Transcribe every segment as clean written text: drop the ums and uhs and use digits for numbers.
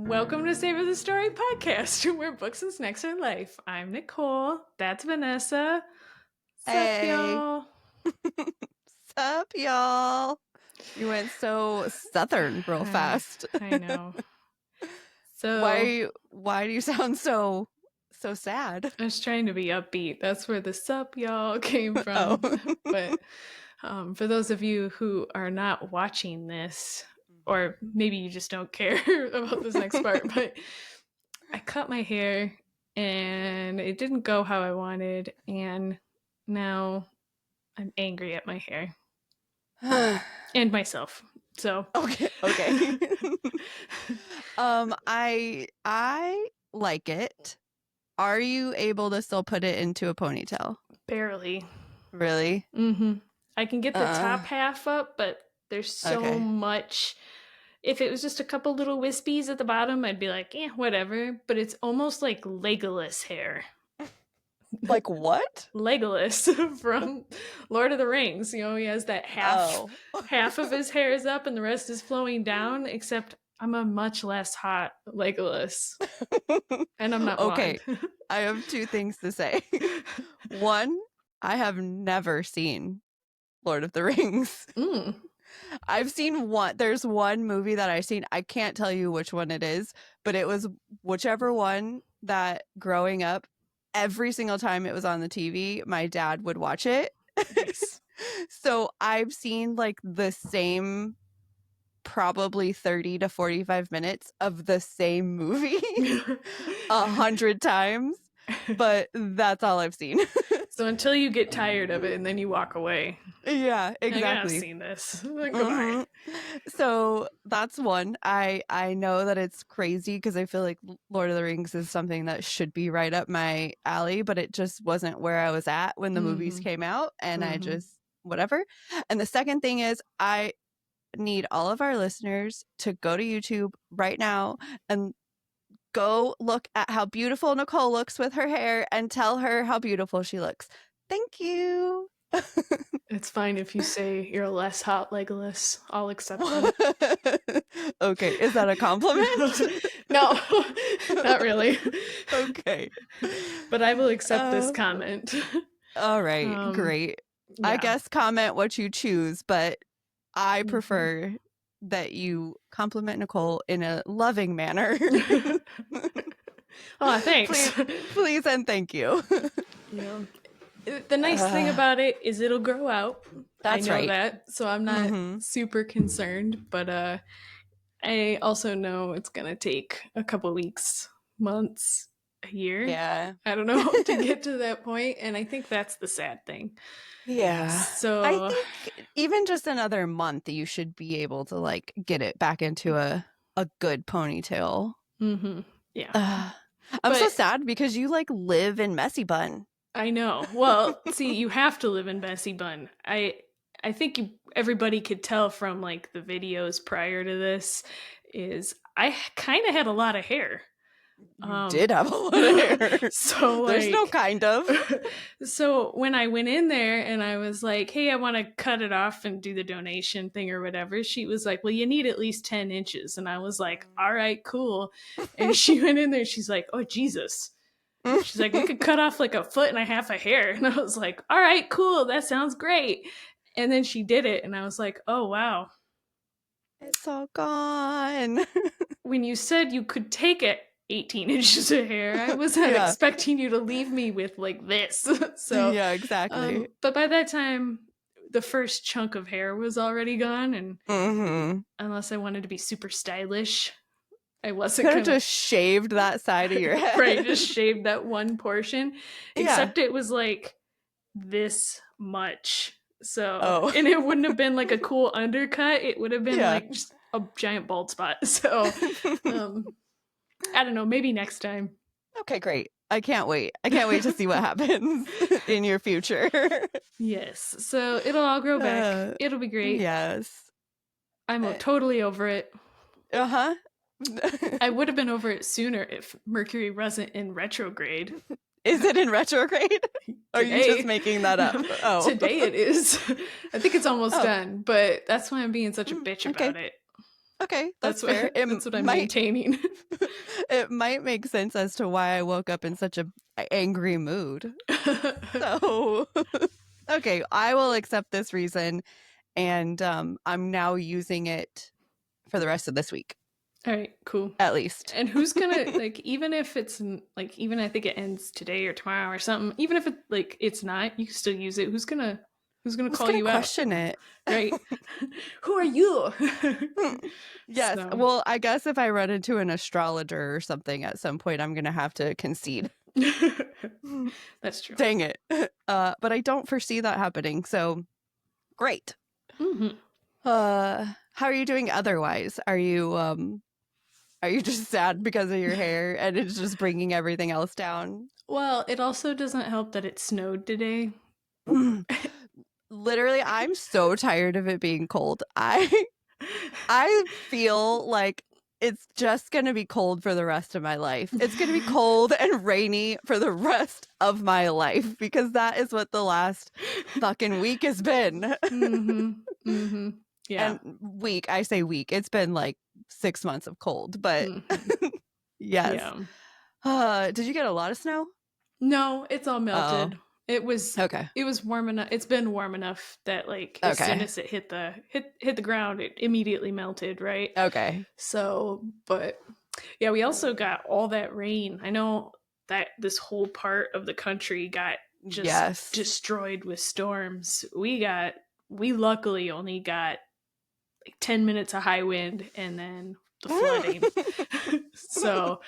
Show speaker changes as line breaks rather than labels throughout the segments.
Welcome to Savor the Story podcast, where books and snacks are life. I'm Nicole. That's Vanessa. Sup,
Hey.
y'all?
Sup, y'all? You went so southern real fast.
I know. So
Why do you sound so sad?
I was trying to be upbeat. That's where the sup, y'all came from.
Oh.
But for those of you who are not watching this, or maybe you just don't care about this next part, but I cut my hair and it didn't go how I wanted, and now I'm angry at my hair and myself. So
Okay. I like it. Are you able to still put it into a ponytail?
barely.
Really?
I can get the top half up, but there's so much. If it was just a couple little wispies at the bottom, I'd be like, whatever. But it's almost like Legolas hair.
Like what?
Legolas from Lord of the Rings. You know, he has that half of his hair is up and the rest is flowing down, except I'm a much less hot Legolas. And I'm not
okay.
blonde.
I have two things to say. One, I have never seen Lord of the Rings. I've seen one. There's one movie that I've seen. I can't tell you which one it is, but it was whichever one that growing up, every single time it was on the TV, my dad would watch it.
Nice.
So I've seen like the same probably 30 to 45 minutes of the same movie 100 times, but that's all I've seen.
So until you get tired of it and then you walk away.
Yeah, exactly.
I've seen this. Goodbye.
So that's one. I know that it's crazy because I feel like Lord of the Rings is something that should be right up my alley, but it just wasn't where I was at when the movies came out, and I just whatever. And the second thing is I need all of our listeners to go to YouTube right now and go look at how beautiful Nicole looks with her hair and tell her how beautiful she looks. Thank you.
It's fine if you say you're less hot Legolas. I'll accept that.
Okay, is that a compliment?
No, not really.
Okay.
But I will accept this comment.
All right, great. Yeah. I guess comment what you choose, but I prefer that you compliment Nicole in a loving manner.
Oh, thanks.
Please and thank you.
Yeah. The nice thing about it is it'll grow out.
That's
I know
right.
that, so I'm not super concerned, but I also know it's gonna take a couple weeks, months, a year.
Yeah.
I don't know to get to that point, and I think that's the sad thing.
Yeah.
So
I think even just another month, you should be able to like get it back into a good ponytail.
Yeah.
I'm so sad because you like live in Messy Bun.
I know. Well, see, you have to live in Messy Bun. I think everybody could tell from like the videos prior to this is I kind of had a lot of hair.
You did have a lot of hair.
So
there's no kind of.
So when I went in there and I was like, hey, I want to cut it off and do the donation thing or whatever, she was like, well, you need at least 10 inches. And I was like, all right, cool. And she went in there. She's like, oh, Jesus. She's like, we could cut off like 1.5 feet of hair. And I was like, all right, cool. That sounds great. And then she did it. And I was like, oh, wow.
It's all gone.
When you said you could take it 18 inches of hair, I wasn't expecting you to leave me with like this. So
yeah, exactly.
But by that time, the first chunk of hair was already gone. And unless I wanted to be super stylish, I wasn't
could have just shaved that side of your head.
Right, just shaved that one portion. Except it was like this much. So and it wouldn't have been like a cool undercut. It would have been like just a giant bald spot. So I don't know, maybe next time.
Okay, great. I can't wait. I can't wait to see what happens in your future.
Yes. So it'll all grow back. It'll be great.
Yes.
I'm totally over it.
Uh-huh.
I would have been over it sooner if Mercury wasn't in retrograde.
Is it in retrograde? Or are you just making that up? Oh.
Today it is. I think it's almost done, but that's why I'm being such a bitch about it.
Okay, that's fair.
That's what I'm maintaining.
It might make sense as to why I woke up in such a angry mood. So, okay, I will accept this reason, and I'm now using it for the rest of this week.
All right, cool.
At least.
And who's gonna like, even if it's like, even I think it ends today or tomorrow or something, even if it like it's not, you can still use it. Who's gonna call you
question
out?
It?
Right? Who are you?
Yes. So. Well, I guess if I run into an astrologer or something at some point, I'm gonna have to concede.
That's true.
Dang it. But I don't foresee that happening. So great.
Mm-hmm.
How are you doing otherwise? Are you just sad because of your hair and it's just bringing everything else down?
Well, it also doesn't help that it snowed today.
Literally, I'm so tired of it being cold. I feel like it's just going to be cold for the rest of my life. It's going to be cold and rainy for the rest of my life because that is what the last fucking week has been.
Mm-hmm. Mm-hmm. Yeah.
And week, I say week. It's been like 6 months of cold, but yes. Yeah. Did you get a lot of snow?
No, it's all melted.
Oh.
It was okay. It was warm enough. It's been warm enough that like as soon as it hit the ground, it immediately melted, right?
Okay.
So, but yeah, we also got all that rain. I know that this whole part of the country got just destroyed with storms. We luckily only got like 10 minutes of high wind and then the flooding. So,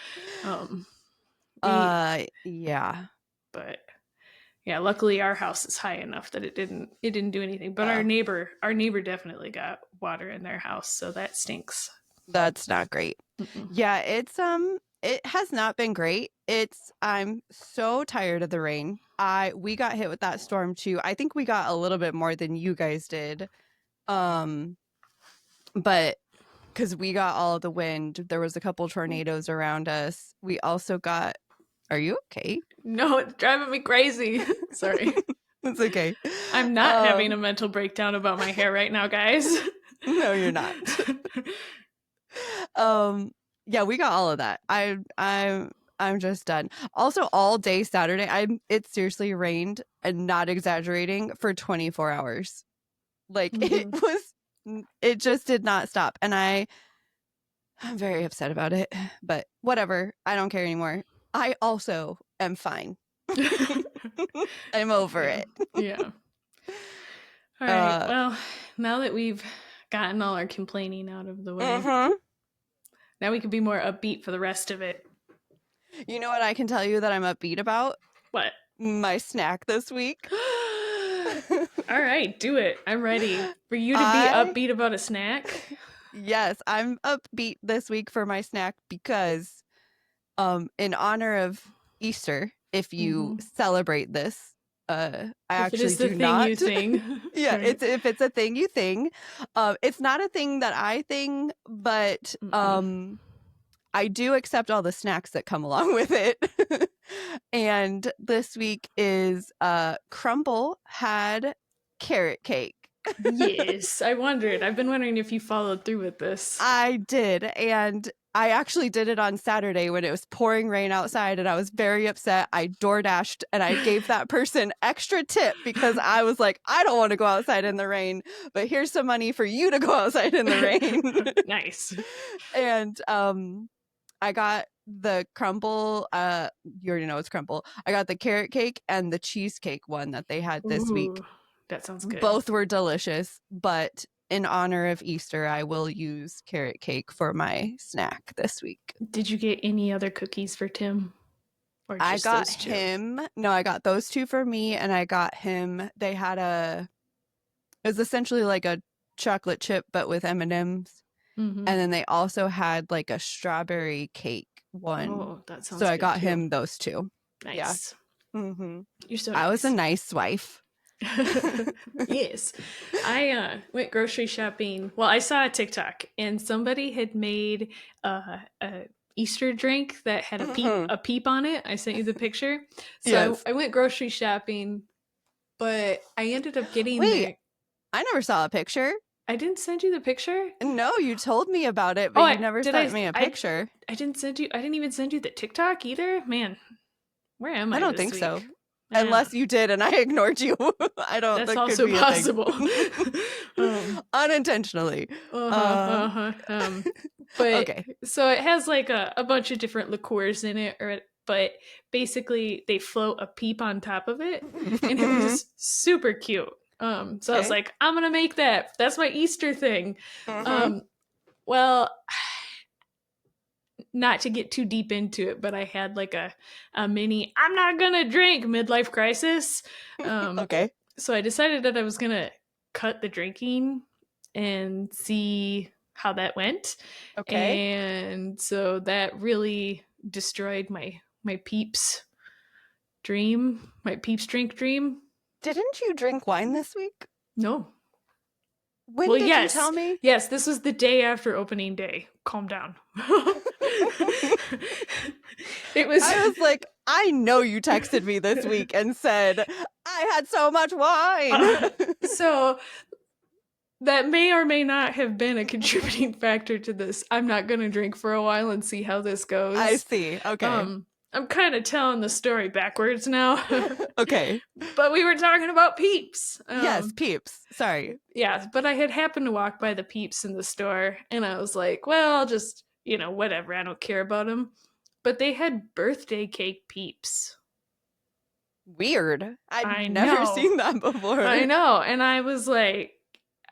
yeah.
But yeah, luckily our house is high enough that it didn't do anything. But our neighbor definitely got water in their house, so that stinks.
That's not great. Mm-mm. Yeah, it's it has not been great. I'm so tired of the rain. We got hit with that storm too. I think we got a little bit more than you guys did. But because we got all of the wind, there was a couple tornadoes around us. We also got. Are you okay?
No, it's driving me crazy. Sorry.
It's okay.
I'm not having a mental breakdown about my hair right now, guys.
No, you're not. Yeah, we got all of that. I'm just done. Also, all day Saturday, it seriously rained, and not exaggerating, for 24 hours. Like it just did not stop, and I'm very upset about it. But whatever, I don't care anymore. I also am fine. I'm over it.
Yeah. All right. Well, now that we've gotten all our complaining out of the way, now we can be more upbeat for the rest of it.
You know what I can tell you that I'm upbeat about?
What?
My snack this week.
All right, do it. I'm ready for you to be upbeat about a snack.
Yes, I'm upbeat this week for my snack because in honor of Easter, if you celebrate this, I actually do not.
If it is the thing you think.
Yeah, right. If it's a thing you think. It's not a thing that I think, but I do accept all the snacks that come along with it. And this week is Crumble had carrot cake.
Yes, I wondered. I've been wondering if you followed through with this.
I did, and I actually did it on Saturday when it was pouring rain outside, and I was very upset. I DoorDashed, and I gave that person extra tip because I was like, I don't want to go outside in the rain, but here's some money for you to go outside in the rain.
Nice.
And I got the crumble. You already know it's crumble. I got the carrot cake and the cheesecake one that they had this week.
That sounds good.
Both were delicious, but in honor of Easter, I will use carrot cake for my snack this week.
Did you get any other cookies for Tim?
Or just I got him. No, I got those two for me, and I got him. They had it was essentially like a chocolate chip, but with M&Ms. And then they also had like a strawberry cake one.
Oh, that sounds
so I got
too.
him those two.
Nice.
Yeah.
You're so
I was a nice wife.
Yes. I went grocery shopping. Well, I saw a TikTok and somebody had made a Easter drink that had a peep on it. I sent you the picture. So yes. I went grocery shopping, but I ended up getting
I never saw a picture.
I didn't send you the picture?
No, you told me about it, but you never sent me a picture.
I didn't even send you the TikTok either? Man, where am I
don't
this
think
week?
so. Unless you did and I ignored you. That
also
could be
possible.
Unintentionally.
But
okay.
So it has like a bunch of different liqueurs in it, but basically they float a peep on top of it, and it was just super cute. So I was like, I'm gonna make that. That's my Easter thing. Well, not to get too deep into it, but I had like a mini I'm not gonna drink midlife crisis.
Okay.
So I decided that I was gonna cut the drinking and see how that went.
Okay.
And so that really destroyed my peeps dream, my peeps drink dream.
Didn't you drink wine this week?
No.
When did you tell me?
Yes, this was the day after opening day. Calm down.
I was like, I know you texted me this week and said, I had so much wine.
So that may or may not have been a contributing factor to this. I'm not going to drink for a while and see how this goes.
I see. Okay.
I'm kind of telling the story backwards now.
Okay.
But we were talking about peeps.
Yes, peeps. Sorry.
Yeah, but I had happened to walk by the peeps in the store, and I was like, well, I'll just, whatever. I don't care about them. But they had birthday cake peeps.
Weird. I've never seen that before.
I know. And I was like,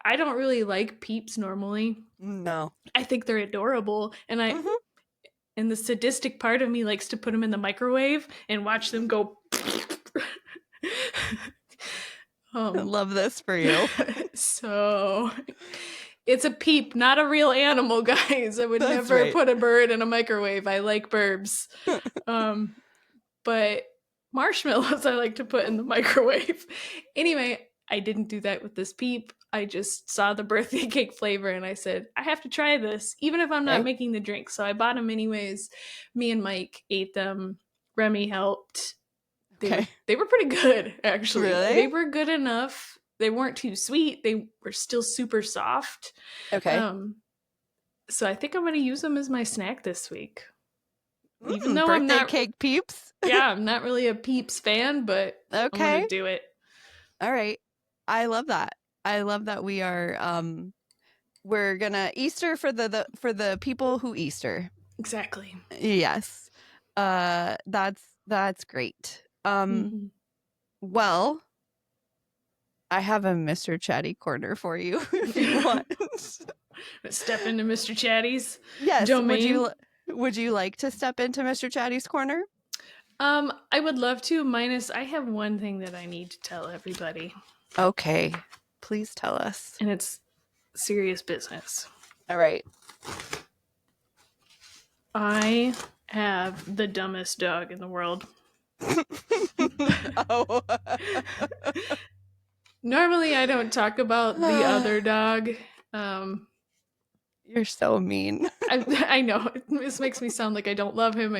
I don't really like peeps normally.
No.
I think they're adorable. And and the sadistic part of me likes to put them in the microwave and watch them go.
I love this for you.
So it's a peep, not a real animal, guys. I would never put a bird in a microwave. I like burbs. But marshmallows I like to put in the microwave. Anyway, I didn't do that with this peep. I just saw the birthday cake flavor and I said, I have to try this, even if I'm not making the drink. So I bought them anyways. Me and Mike ate them. Remy helped. They were pretty good, actually.
Really?
They were good enough. They weren't too sweet. They were still super soft.
Okay.
So I think I'm going to use them as my snack this week. Even though
birthday
I'm not
cake peeps.
Yeah, I'm not really a peeps fan, but I'm going to do it.
All right. I love that. I love that we are we're going to Easter for the people who Easter.
Exactly.
Yes. That's great. Well, I have a Mr. Chatty corner for you if you want.
Step into Mr. Chatty's
domain. Would you like to step into Mr. Chatty's corner?
I would love to, minus I have one thing that I need to tell everybody.
Okay. Please tell us.
And it's serious business.
All right.
I have the dumbest dog in the world.
Oh.
Normally I don't talk about the other dog.
You're so mean.
I know. This makes me sound like I don't love him.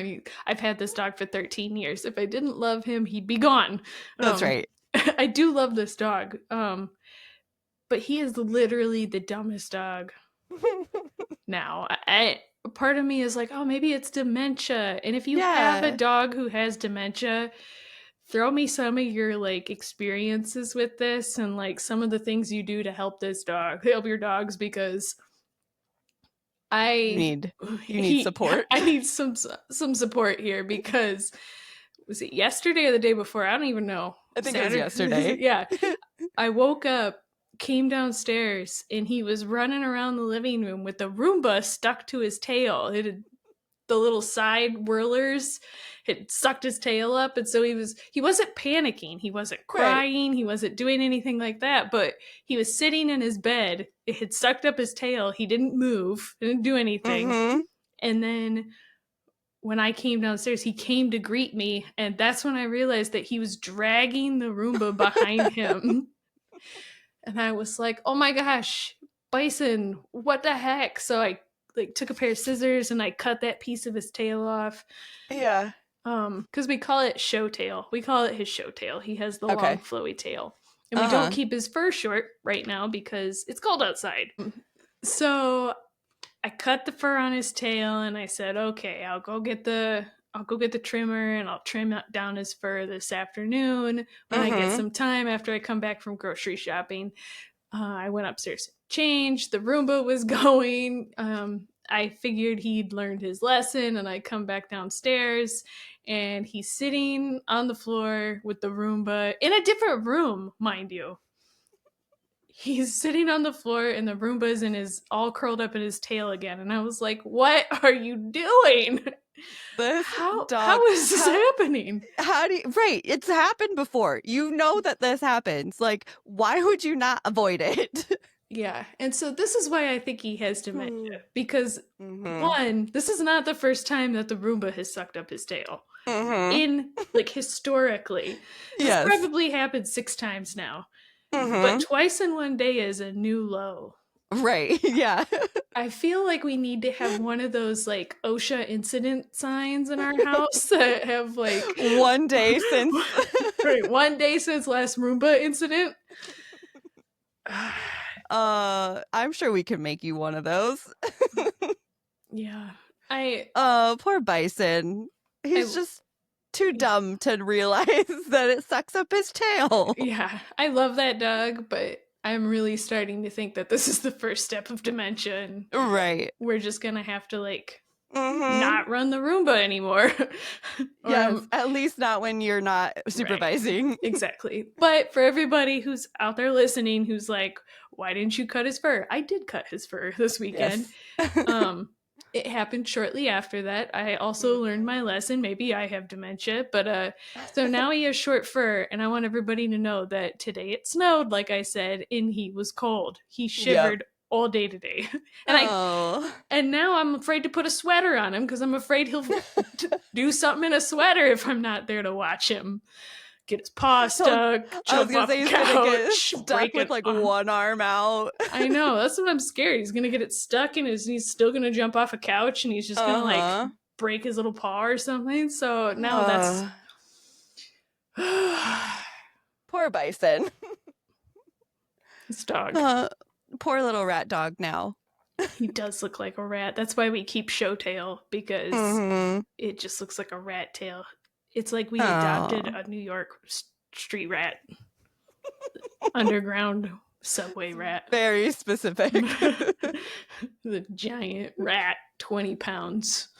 I've had this dog for 13 years. If I didn't love him, he'd be gone.
That's right.
I do love this dog. But he is literally the dumbest dog. Now, part of me is like, oh, maybe it's dementia. And if you have a dog who has dementia, throw me some of your like experiences with this and like some of the things you do to help help your dogs, because you need support. I need some support here, because was it yesterday or the day before? I don't even know.
I think it was yesterday.
Yeah. I woke up, came downstairs, and he was running around the living room with the Roomba stuck to his tail. The little side whirlers had sucked his tail up, and so he wasn't panicking, he wasn't crying, he wasn't doing anything like that, but he was sitting in his bed. It had sucked up his tail. He didn't move, didn't do anything. And then when I came downstairs, he came to greet me, and that's when I realized that he was dragging the Roomba behind him. And I was like, oh my gosh, Bison, what the heck? So I took a pair of scissors and I cut that piece of his tail off.
Yeah.
Because we call it show tail. We call it his show tail. He has the long flowy tail. And we don't keep his fur short right now because it's cold outside. So I cut the fur on his tail and I said, okay, I'll go get the trimmer and I'll trim down his fur this afternoon when I get some time after I come back from grocery shopping. I went upstairs to change. The Roomba was going. I figured he'd learned his lesson, and I come back downstairs, and he's sitting on the floor with the Roomba in a different room, mind you. He's sitting on the floor, and the Roomba's all curled up in his tail again. And I was like, "What are you doing? How is this happening?
Right, it's happened before. You know that this happens. Like, why would you not avoid it?
Yeah, and so this is why I think he has dementia. Because, one, this is not the first time that the Roomba has sucked up his tail. In, like, historically. This probably happened 6 times now. But twice in one day is a new low.
Right, yeah.
I feel like we need to have one of those, like, OSHA incident signs in our house that have, like...
1 day since...
Right, 1 day since last Roomba incident.
I'm sure we can make you one of those.
Yeah.
Poor Bison. He's just too dumb to realize that it sucks up his tail.
Yeah, I love that dog, but I'm really starting to think that this is the first step of dementia. And
right.
We're just going to have to, like, not run the Roomba anymore.
Yes, at least not when you're not supervising.
Right. Exactly. But for everybody who's out there listening, who's like, why didn't you cut his fur? I did cut his fur this weekend. Yes. It happened shortly after that. I also learned my lesson. Maybe I have dementia, but so now he has short fur, and I want everybody to know that today it snowed, like I said, and he was cold. He shivered all day today. And now I'm afraid to put a sweater on him because I'm afraid he'll do something in a sweater if I'm not there to watch him. Get his paw stuck, jump off the couch,
stuck with like one arm out.
I know, that's what I'm scared. He's gonna get it stuck and he's still gonna jump off a couch and he's just gonna like break his little paw or something. So now that's
poor Bison.
This dog.
Poor little rat dog now.
He does look like a rat. That's why we keep Showtail, because it just looks like a rat tail. It's like we adopted a New York street rat. Underground subway rat.
Very specific.
The giant rat, 20 pounds.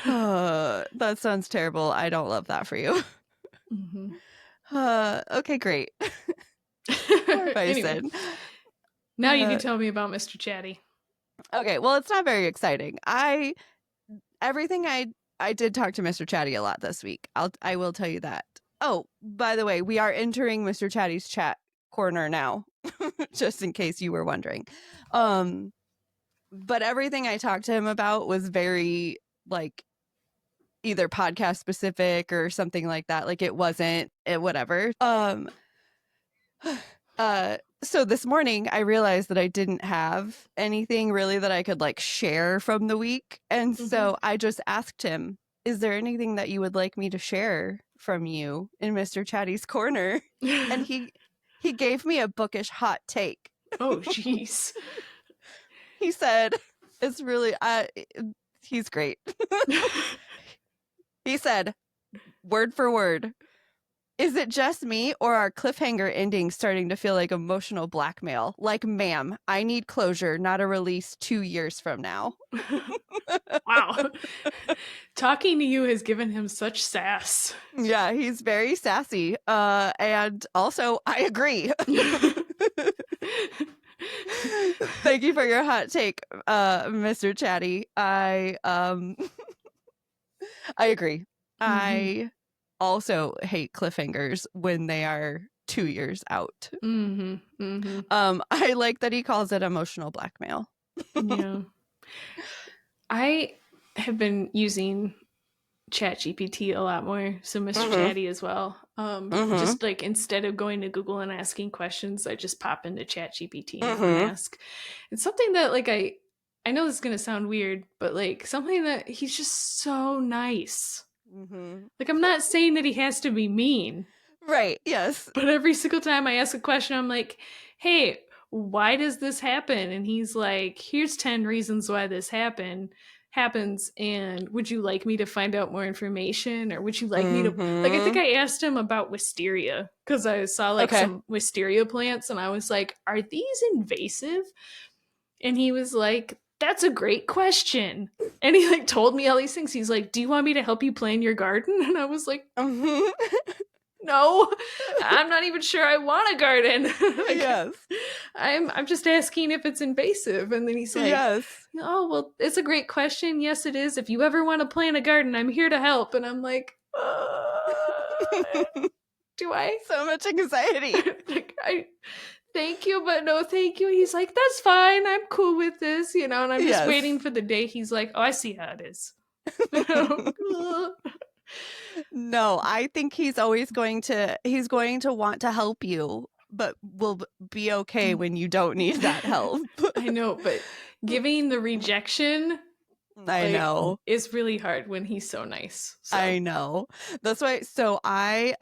That sounds terrible. I don't love that for you. Okay, great. Poor Bison.
Anyway, now you can tell me about Mr. Chatty.
Okay, well, it's not very exciting. I did talk to Mr. Chatty a lot this week. I will tell you that. Oh, by the way, we are entering Mr. Chatty's chat corner now, just in case you were wondering. But everything I talked to him about was very, like, either podcast specific or something like that. Like, it wasn't, whatever. So this morning I realized that I didn't have anything really that I could like share from the week. And so I just asked him, is there anything that you would like me to share from you in Mr. Chatty's corner? And he gave me a bookish hot take.
Oh, jeez.
He said, it's really, he's great. He said, word for word, is it just me or are cliffhanger endings starting to feel like emotional blackmail? Like, ma'am, I need closure, not a release 2 years from now.
Wow. Talking to you has given him such sass.
Yeah, he's very sassy. And also, I agree. Thank you for your hot take, Mr. Chatty. I agree. I also hate cliffhangers when they are 2 years out. I like that he calls it emotional blackmail.
Yeah. I have been using ChatGPT a lot more, so Mr. Chatty as well. Just like instead of going to Google and asking questions, I just pop into ChatGPT and ask. It's something that like I know this is gonna sound weird, but like something that he's just so nice. Like, I'm not saying that he has to be mean.
Right. Yes.
But every single time I ask a question, I'm like, hey, why does this happen? And he's like, here's 10 reasons why this happens, and would you like me to find out more information, or would you like me to, like, I think I asked him about wisteria because I saw like some wisteria plants and I was like, are these invasive? And he was like, that's a great question. And he like told me all these things. He's like, do you want me to help you plan your garden? And I was like, no, I'm not even sure I want a garden. Like,
yes.
I'm just asking if it's invasive. And then he's like,
yes.
oh, well, it's a great question. Yes, it is. If you ever want to plant a garden, I'm here to help. And I'm like, do I?
So much anxiety.
Like, thank you, but no thank you. He's like, that's fine. I'm cool with this, you know, and I'm just waiting for the day he's like, oh, I see how it is.
No, I think he's going to want to help you, but will be okay when you don't need that help.
I know, but giving the rejection,
I know,
is really hard when he's so nice. So.
I know. That's why. So I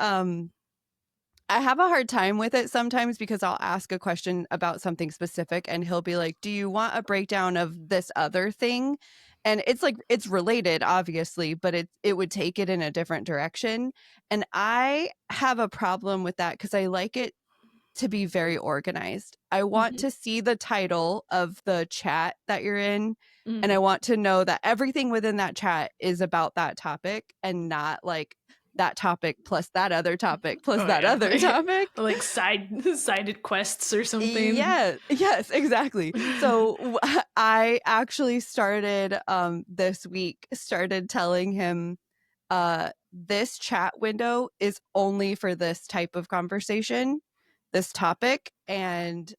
have a hard time with it sometimes because I'll ask a question about something specific and he'll be like, do you want a breakdown of this other thing? And it's like, it's related, obviously, but it would take it in a different direction. And I have a problem with that because I like it to be very organized. I want to see the title of the chat that you're in. And I want to know that everything within that chat is about that topic and not like that topic plus that other topic plus other topic.
Like sided quests or something.
Yes, exactly. So I actually started this week, telling him this chat window is only for this type of conversation, this topic. And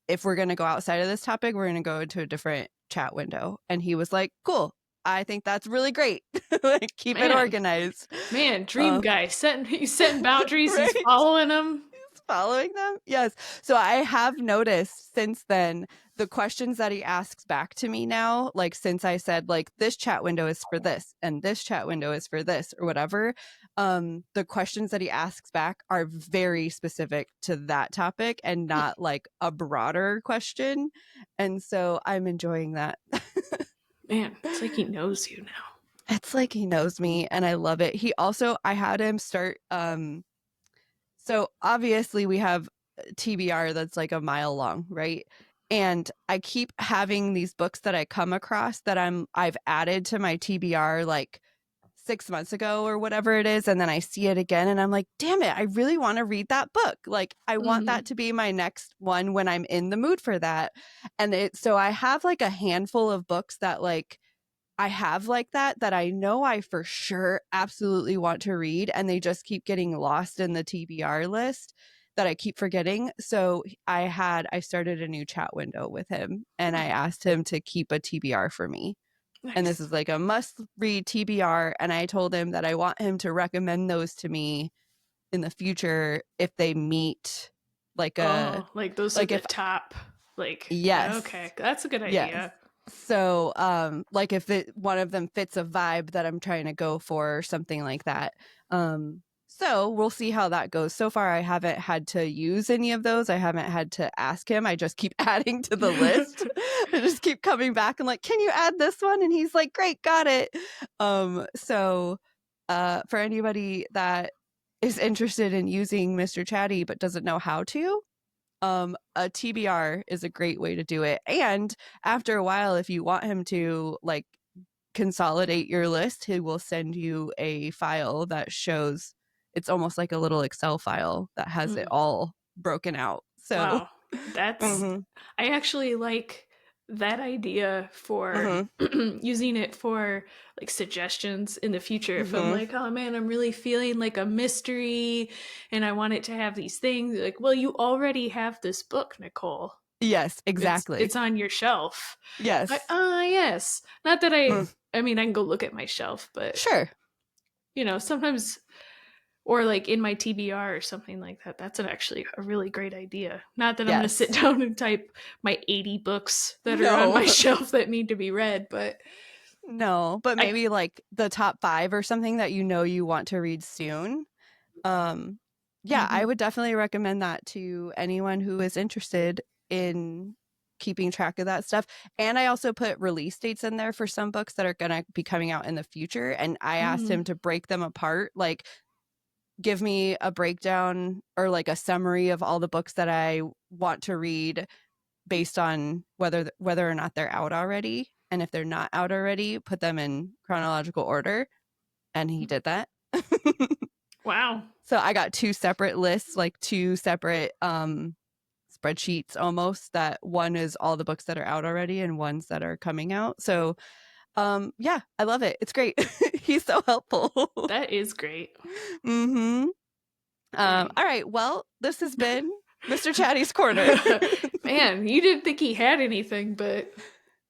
if we're going to go outside of this topic, we're going to go into a different chat window. And he was like, cool. I think that's really great. Like, keep it organized.
Man, dream guy. He's setting boundaries. Right? He's following them.
He's following them. Yes. So I have noticed since then the questions that he asks back to me now, like since I said like this chat window is for this and this chat window is for this or whatever, the questions that he asks back are very specific to that topic and not like a broader question. And so I'm enjoying that.
Man, it's like he knows you now.
It's like he knows me and I love it. I had him start, so obviously we have TBR that's like a mile long, right? And I keep having these books that I come across that I've added to my TBR like 6 months ago or whatever it is. And then I see it again and I'm like, damn it, I really want to read that book. Like I want that to be my next one when I'm in the mood for that. And so I have like a handful of books that like I have like that I know I for sure absolutely want to read, and they just keep getting lost in the TBR list that I keep forgetting. So I started a new chat window with him and I asked him to keep a TBR for me. Nice. And this is like a must read TBR. And I told him that I want him to recommend those to me in the future if they meet like
like those like are the top, like,
yes.
Okay. That's a good idea.
Yes. So like if one of them fits a vibe that I'm trying to go for or something like that. So we'll see how that goes. So far, I haven't had to use any of those. I haven't had to ask him. I just keep adding to the list. I just keep coming back and like, can you add this one? And he's like, great, got it. So for anybody that is interested in using Mr. Chatty but doesn't know how to, a TBR is a great way to do it. And after a while, if you want him to like consolidate your list, he will send you a file that shows. It's almost like a little Excel file that has it all broken out. So
wow. That's I actually like that idea for using it for like suggestions in the future. If I'm like, oh man, I'm really feeling like a mystery and I want it to have these things, like, well, you already have this book, Nicole.
Yes, exactly.
It's on your shelf.
Yes.
Yes. Not that I mean, I can go look at my shelf, but
sure.
You know, sometimes, or like in my TBR or something like that. That's actually a really great idea. Not that I'm going to sit down and type my 80 books that are on my shelf that need to be read, but.
No, but maybe like the top 5 or something that you know you want to read soon. Yeah, I would definitely recommend that to anyone who is interested in keeping track of that stuff. And I also put release dates in there for some books that are going to be coming out in the future. And I asked him to break them apart, like give me a breakdown or like a summary of all the books that I want to read based on whether or not they're out already. And if they're not out already, put them in chronological order. And he did that.
Wow.
So I got two separate lists, like two separate spreadsheets almost, that one is all the books that are out already and ones that are coming out. So yeah, I love it. It's great. He's so helpful.
That is great.
All right. Well, this has been Mr. Chatty's Corner.
Man, you didn't think he had anything, but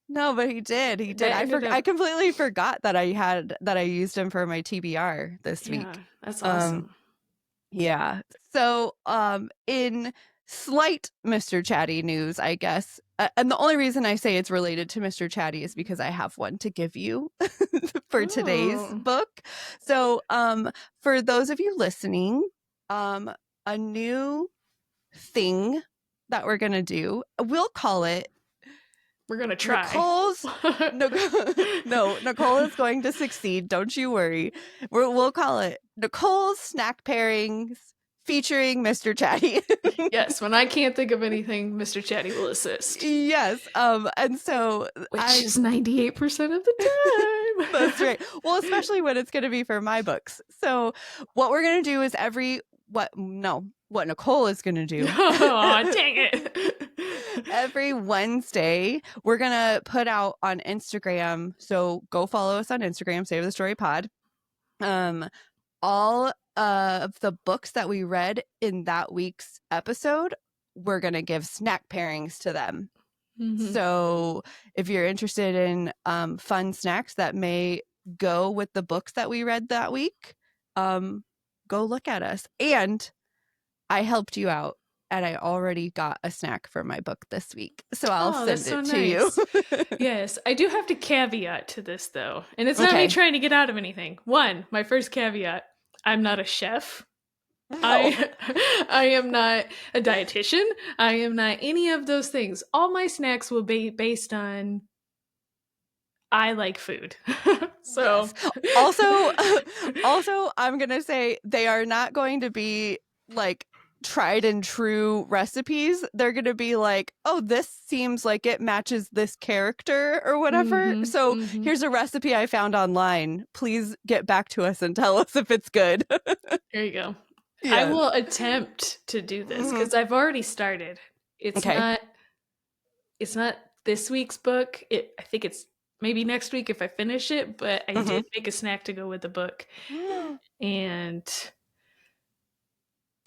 no, but he did. He did. I completely forgot that I used him for my TBR this week.
That's awesome.
Yeah. So, in slight Mr. Chatty news, I guess, and the only reason I say it's related to Mr. Chatty is because I have one to give you for today's book. So, for those of you listening, a new thing that we're gonna do, we'll call it.
We're gonna try.
Nicole is going to succeed. Don't you worry. We'll call it Nicole's Snack Pairings featuring Mr. Chatty.
Yes, when I can't think of anything, Mr. Chatty will assist.
Yes. And so
which is 98% of the time.
That's right. Well, especially when it's going to be for my books. So what we're going to do is what Nicole is going to do.
Oh, dang it.
Every Wednesday, we're going to put out on Instagram. So go follow us on Instagram, Save the Story Pod. All of the books that we read in that week's episode, we're going to give snack pairings to them. So if you're interested in fun snacks that may go with the books that we read that week, go look at us. And I helped you out. And I already got a snack for my book this week. So I'll send it to you.
Yes. I do have to caveat to this, though. And it's not me trying to get out of anything. One, my first caveat, I'm not a chef. No. I am not a dietitian. I am not any of those things. All my snacks will be based on I like food. So
yes. Also, I'm going to say they are not going to be like tried and true recipes. They're going to be like, oh, this seems like it matches this character or whatever. So here's a recipe I found online. Please get back to us and tell us if it's good.
There you go. Yes. I will attempt to do this because I've already started. It's not this week's book. I think it's maybe next week if I finish it, but I did make a snack to go with the book. And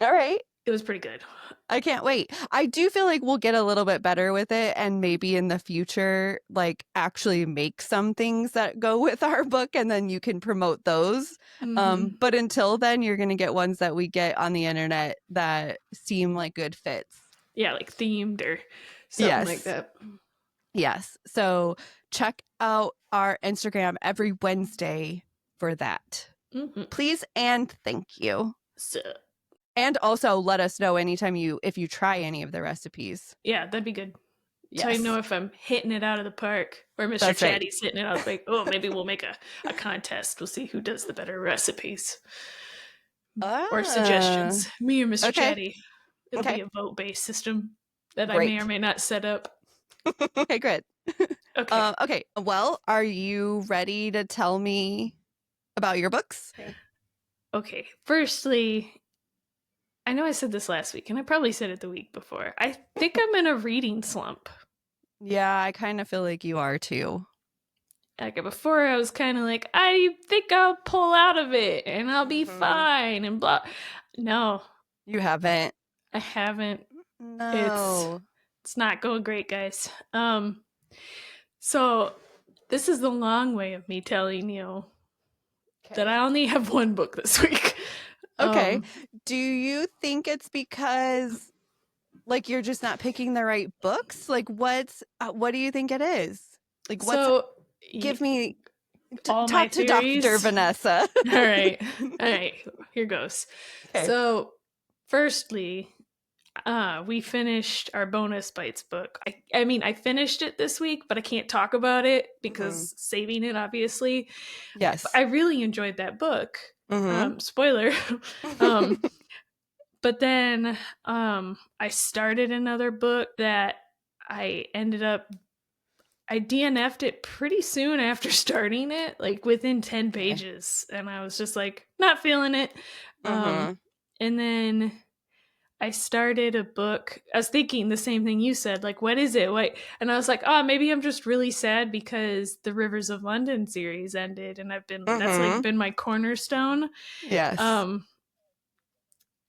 all right.
It was pretty good.
I can't wait. I do feel like we'll get a little bit better with it and maybe in the future, like actually make some things that go with our book and then you can promote those. But until then, you're going to get ones that we get on the internet that seem like good fits.
Yeah, like themed or something like that.
Yes. So check out our Instagram every Wednesday for that. Please and thank you. And also let us know anytime if you try any of the recipes.
Yeah, that'd be good. Yes. So I know if I'm hitting it out of the park or Mr. Chatty's hitting it out of the park. Oh, maybe we'll make a contest. We'll see who does the better recipes. Or suggestions. Me or Mr. Chatty. It'll be a vote-based system that I may or may not set up.
Okay, good. Okay. Well, are you ready to tell me about your books?
Okay. Firstly, I know I said this last week, and I probably said it the week before. I think I'm in a reading slump.
Yeah, I kind of feel like you are too.
Like before, I was kind of like, I think I'll pull out of it, and I'll be fine, and blah. No.
You haven't.
I haven't.
No.
It's not going great, guys. So this is the long way of me telling you that I only have one book this week.
Okay. Do you think it's because like you're just not picking the right books? Like what do you think it is? Like give me
all my
Talk to
theories.
Dr. Vanessa.
All right. Here goes.
Okay.
So, firstly, we finished our bonus bites book. I mean, I finished it this week, but I can't talk about it because saving it, obviously.
Yes.
I really enjoyed that book. Spoiler. But then I started another book that I ended up I DNF'd it pretty soon after starting it, like within 10 pages. And I was just like, not feeling it. And then I started a book. I was thinking the same thing you said, like, what is it? What? And I was like, oh, maybe I'm just really sad because the Rivers of London series ended, and that's like been my cornerstone.
Yes.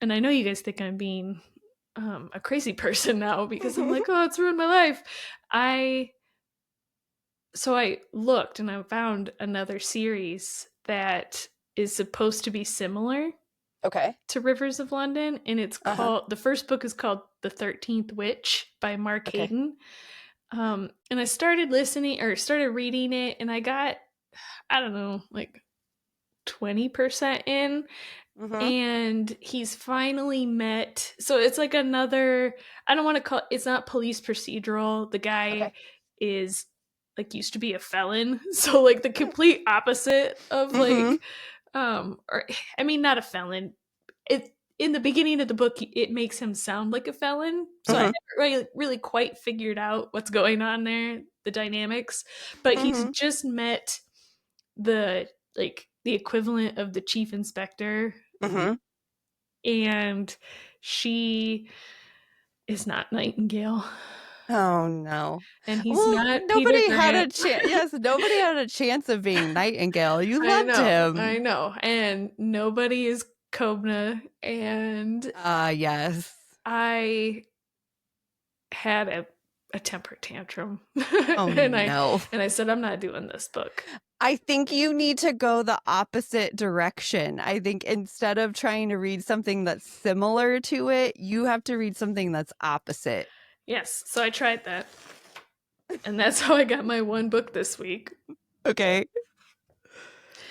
And I know you guys think I'm being a crazy person now because I'm like, oh, it's ruined my life. So I looked and I found another series that is supposed to be similar to Rivers of London, and it's called the first book is called The 13th Witch by Mark Hayden. And I started reading it, and I got, I don't know, like 20% in. And he's finally met, so it's like another, I don't want to call it's not police procedural. The guy is like used to be a felon, so like the complete opposite of like or I mean, not a felon. It in the beginning of the book it makes him sound like a felon, so I never really quite figured out what's going on there, the dynamics. But he's just met the equivalent of the chief inspector, and she is not Nightingale.
Oh no!
And he's not.
Nobody
Peter
had
Grant.
a chance. Yes, nobody had a chance of being Nightingale. You loved him.
I know, and nobody is Kobna. And
yes,
I had a temper tantrum.
Oh
and
no!
I said, I'm not doing this book.
I think you need to go the opposite direction. I think instead of trying to read something that's similar to it, you have to read something that's opposite.
Yes, so I tried that. And that's how I got my one book this week.
Okay.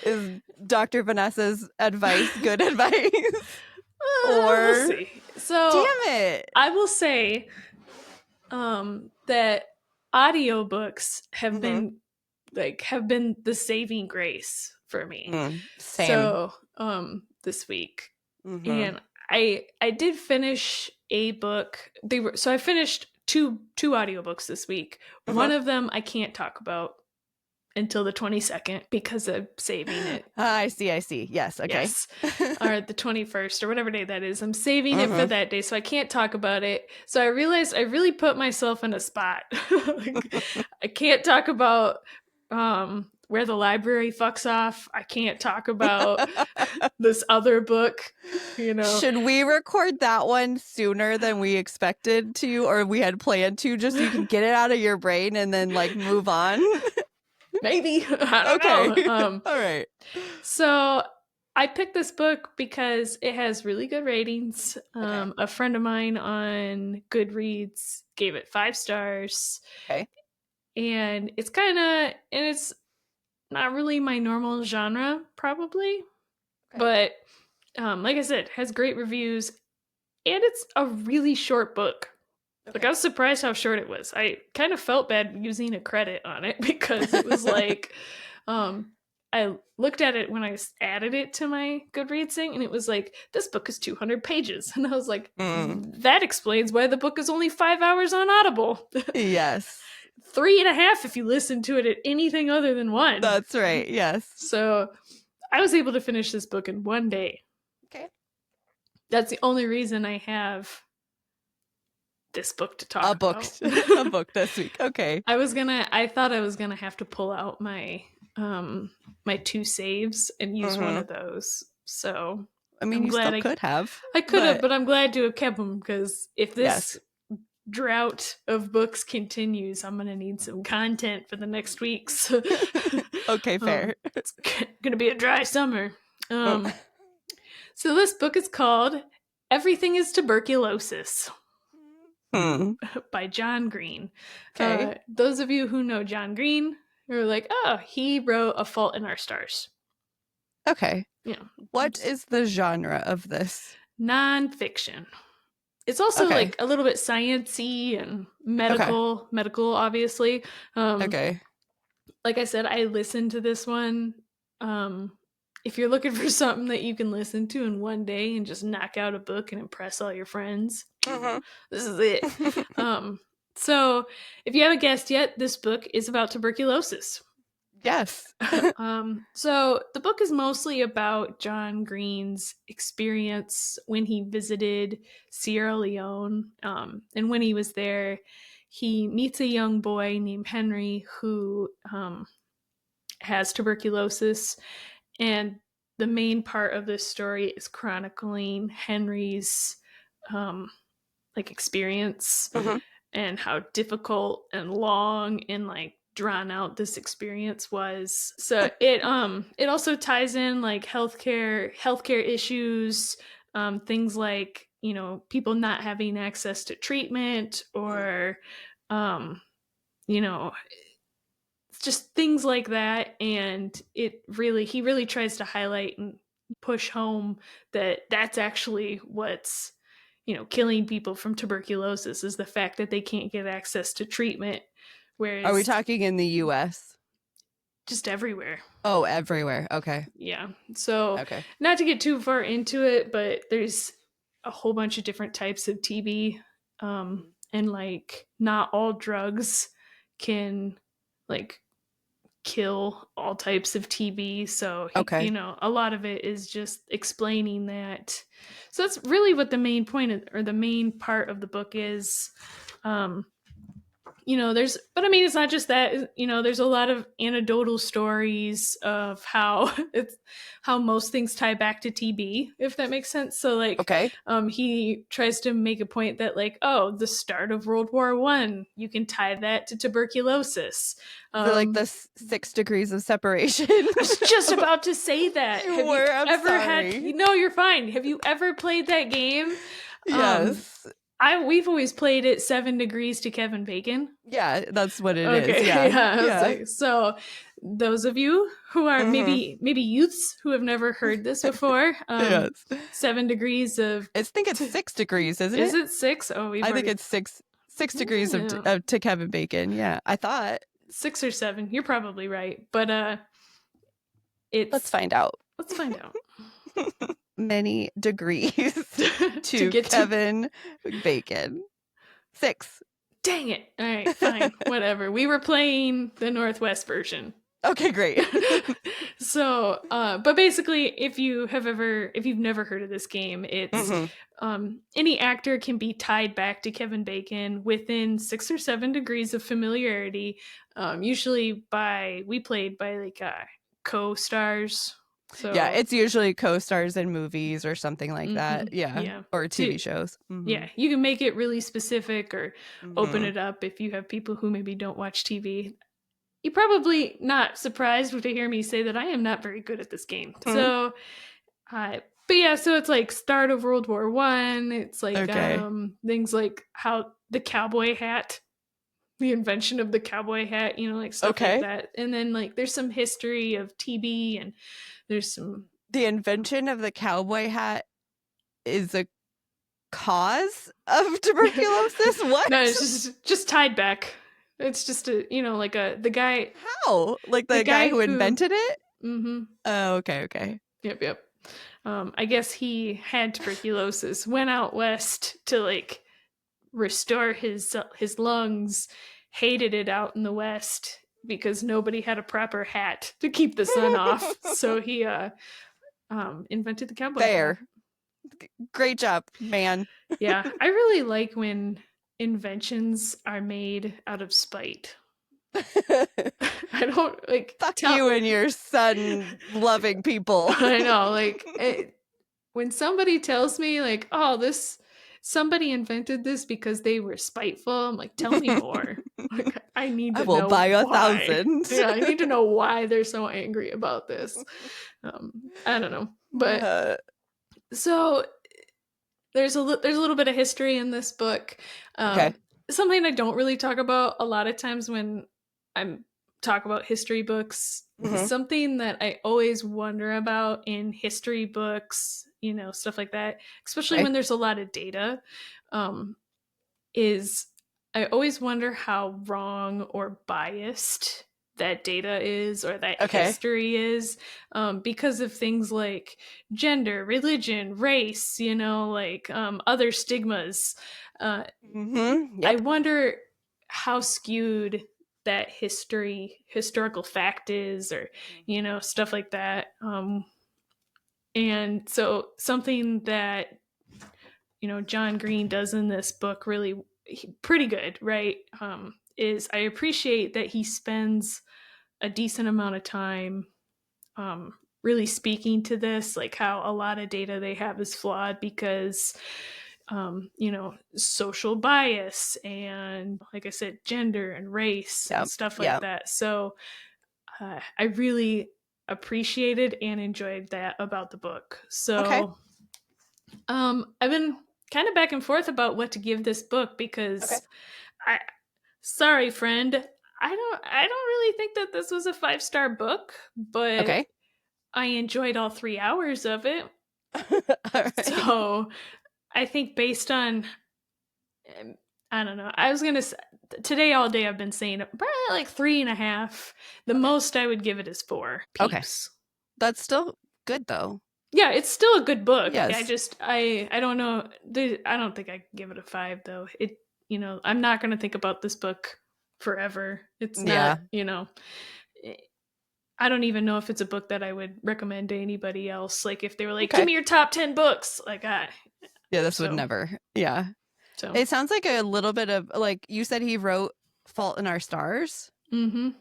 Is Dr. Vanessa's advice good advice? Or
we'll see. So
damn it.
I will say that audiobooks have been the saving grace for me.
Same.
So this week. And I did finish a book. I finished two audiobooks this week. One of them I can't talk about until the 22nd because I'm saving it.
I see. Yes, okay.
Yes. Or the 21st or whatever day that is. I'm saving it for that day, so I can't talk about it. So I realized I really put myself in a spot. I can't talk about where the library fucks off. I can't talk about this other book,
Should we record that one sooner than we expected to, or we had planned to, just so you can get it out of your brain and then like move on?
Maybe. I don't know.
All right.
So I picked this book because it has really good ratings. A friend of mine on Goodreads gave it 5 stars.
Okay.
And it's it's not really my normal genre, probably. But like I said, has great reviews. And it's a really short book. Like, I was surprised how short it was. I kind of felt bad using a credit on it because it was like, I looked at it when I added it to my Goodreads thing, and it was like, this book is 200 pages. And I was like, that explains why the book is only 5 hours on Audible.
Yes.
3.5 if you listen to it at anything other than 1.
That's right, yes.
So I was able to finish this book in 1 day.
Okay.
That's the only reason I have this book to talk about.
A book this week. Okay.
I thought I was gonna have to pull out my my 2 saves and use one of those. So
I mean, you still could have.
I could have, but I'm glad to have kept them, because if this drought of books continues, I'm gonna need some content for the next weeks.
Okay, fair.
It's gonna be a dry summer. So this book is called Everything is Tuberculosis. By John Green.
Okay.
Those of you who know John Green Or like, oh, he wrote A Fault in Our Stars.
Okay.
Yeah.
What is the genre of this?
Nonfiction. It's also
Okay.
like a little bit sciencey and medical, obviously.
Okay.
Like I said, I listened to this one. If you're looking for something that you can listen to in one day and just knock out a book and impress all your friends, this is it. So, if you haven't guessed yet, this book is about tuberculosis.
Yes.
So the book is mostly about John Green's experience when he visited Sierra Leone. And when he was there, he meets a young boy named Henry who has tuberculosis. And the main part of this story is chronicling Henry's experience and how difficult and long and like drawn out this experience was. So it also ties in like healthcare issues, things like, you know, people not having access to treatment or you know, just things like that. And he really tries to highlight and push home that that's actually what's, you know, killing people from tuberculosis is the fact that they can't get access to treatment. Whereas,
are we talking in the US?
Just everywhere.
Oh, everywhere. Okay.
Yeah. So
Okay.
not to get too far into it, but there's a whole bunch of different types of TB. And like not all drugs can like kill all types of TB. So, you know, a lot of it is just explaining that. So that's really what the main point or the main part of the book is. You know, but I mean, it's not just that, you know, there's a lot of anecdotal stories of how most things tie back to TB, if that makes sense. So like, he tries to make a point that like, oh, the start of World War I, you can tie that to tuberculosis.
So like the 6 degrees of separation.
I was just about to say that. No, you're fine. Have you ever played that game?
Yes.
We've always played it 7 degrees to Kevin Bacon.
Yeah, that's what it is. Yeah.
Like, so those of you who are maybe youths who have never heard this before, 7 degrees of.
I think it's 6 degrees, isn't it?
Is it 6? Oh,
I think it's 6 degrees of to Kevin Bacon. Yeah, I thought
6 or 7. You're probably right, but
let's find out.
Let's find out.
Many degrees to Kevin Bacon. 6.
Dang it. All right, fine. Whatever. We were playing the Northwest version.
Okay, great.
So, but basically, if you've never heard of this game, it's any actor can be tied back to Kevin Bacon within 6 or 7 degrees of familiarity. Usually we played by like co-stars. So,
yeah, it's usually co-stars in movies or something like that. Yeah. Or TV shows.
Yeah, you can make it really specific or open it up if you have people who maybe don't watch TV. You're probably not surprised to hear me say that I am not very good at this game. So, but yeah, so it's like start of World War I. It's like things like how the cowboy hat, the invention of the cowboy hat, you know, like stuff like that. And then like there's some history of TB and there's some.
The invention of the cowboy hat is a cause of tuberculosis? What?
No, it's just tied back. It's just the guy.
How? Like the guy who invented it?
Mm-hmm.
Oh, okay.
Yep. I guess he had tuberculosis, went out west to like restore his lungs, hated it out in the west because nobody had a proper hat to keep the sun off. So he invented the cowboy hat.
Great job, man.
Yeah, I really like when inventions are made out of spite. I don't like
fuck you and your son loving people.
I know, like when somebody tells me like, oh, somebody invented this because they were spiteful, I'm like, tell me more. Like, I need to know. I will
buy 1,000.
Yeah, I need to know why they're so angry about this. I don't know, but so there's a little bit of history in this book. Something I don't really talk about a lot of times when I'm talk about history books.
Mhm.
Something that I always wonder about in history books, stuff like that, especially
Okay.
when there's a lot of data, is I always wonder how wrong or biased that data is or that
Okay.
history is, because of things like gender, religion, race, other stigmas.
Mm-hmm.
I
Yep.
wonder how skewed that historical fact is, or stuff like that. And so something that John Green does in this book really pretty good, right? Is I appreciate that he spends a decent amount of time really speaking to this, like how a lot of data they have is flawed because social bias and, like I said, gender and race and
Yep.
stuff like
Yep.
that. So I really appreciated and enjoyed that about the book.
Okay.
So I've been kind of back and forth about what to give this book because I sorry friend, I don't really think that this was a 5-star book, but
Okay.
I enjoyed all 3 hours of it.
All right.
So I think based on I don't know. I was gonna say today all day I've been saying probably like 3.5. The
Okay.
most I would give it is 4
Okay.
peeps.
That's still good though.
Yeah, it's still a good book.
Yes.
I don't know. I don't think I give it a 5 though. I'm not gonna think about this book forever. It's not.
Yeah.
I don't even know if it's a book that I would recommend to anybody else. Like if they were like, "Give
Okay.
me your top 10 books,"
Yeah, this would
so
never. Yeah.
so.
It sounds like a little bit of, like you said, he wrote Fault in Our Stars.
Mm-hmm.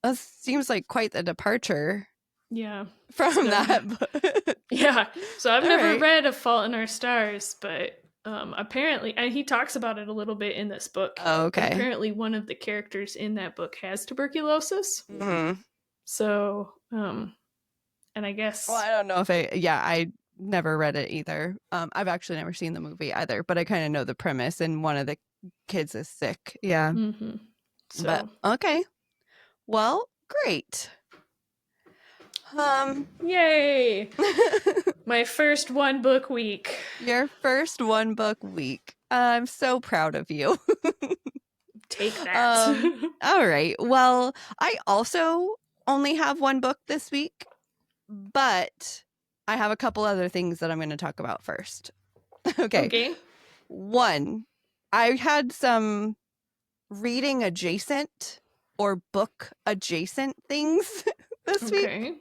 That seems like quite the departure
Yeah.
from that book.
Yeah. So I've
All
never
right.
read A Fault in Our Stars, but apparently, and he talks about it a little bit in this book.
Oh,
But
okay.
apparently, one of the characters in that book has tuberculosis.
Mm-hmm.
So, and I
Well,
guess.
I don't know if I never read it either. I've actually never seen the movie either, but I kind of know the premise, and one of the kids is sick. Yeah.
Mm-hmm.
But
So.
okay. Well, great.
Yay! My first 1-book week.
Your first 1-book week. I'm so proud of you.
Take that.
All right. Well, I also only have 1 book this week, but I have a couple other things that I'm going to talk about first. Okay.
Okay.
1, I had some reading adjacent or book adjacent things this week.
Okay.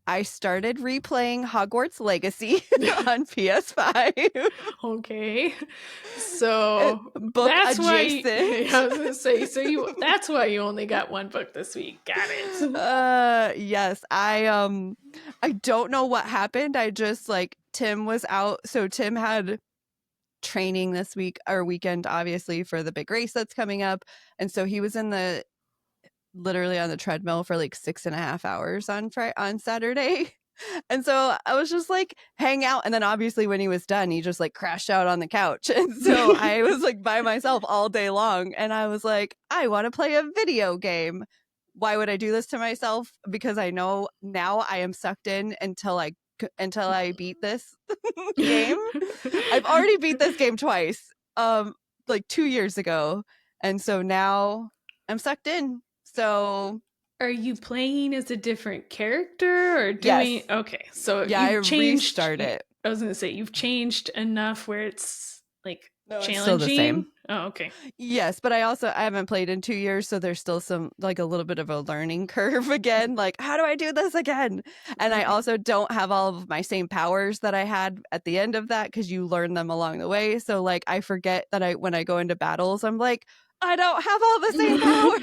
I started replaying Hogwarts Legacy on PS5.
Okay. So
Book
that's
adjacent.
why I was gonna say, that's why you only got 1 book this week. Got it.
Yes. I don't know what happened. I just Tim was out. So Tim had training this week or weekend, obviously, for the big race that's coming up. And so he was literally on the treadmill for 6.5 hours on Saturday. And so I was just hang out. And then obviously when he was done, he just crashed out on the couch. And so I was by myself all day long. And I was like, I want to play a video game. Why would I do this to myself? Because I know now I am sucked in until I beat this game. I've already beat this game twice, 2 years ago. And so now I'm sucked in. So
Are you playing as a different character or doing?
Yes.
Okay, so
Yeah,
you've changed.
restart it.
I was gonna say you've changed enough where it's
No,
challenging.
it's still the same.
Oh, okay.
Yes, but I haven't played in 2 years, so there's still some a little bit of a learning curve again. How do I do this again? And I also don't have all of my same powers that I had at the end of that because you learn them along the way. So I forget that when I go into battles, I'm like, I don't have all the same powers.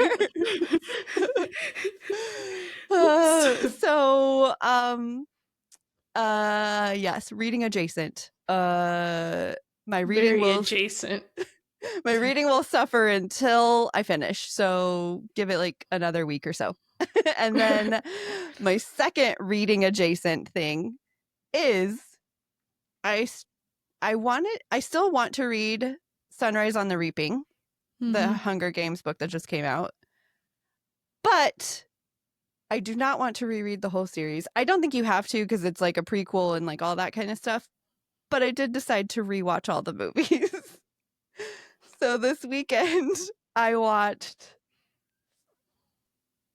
Yes, reading adjacent. My reading
Very
will
adjacent.
my reading will suffer until I finish. So give it another week or so. And then my second reading adjacent thing is I still want to read Sunrise on the Reaping, the Hunger Games book that just came out. But I do not want to reread the whole series. I don't think you have to because it's like a prequel and like all that kind of stuff. But I did decide to rewatch all the movies. So this weekend I watched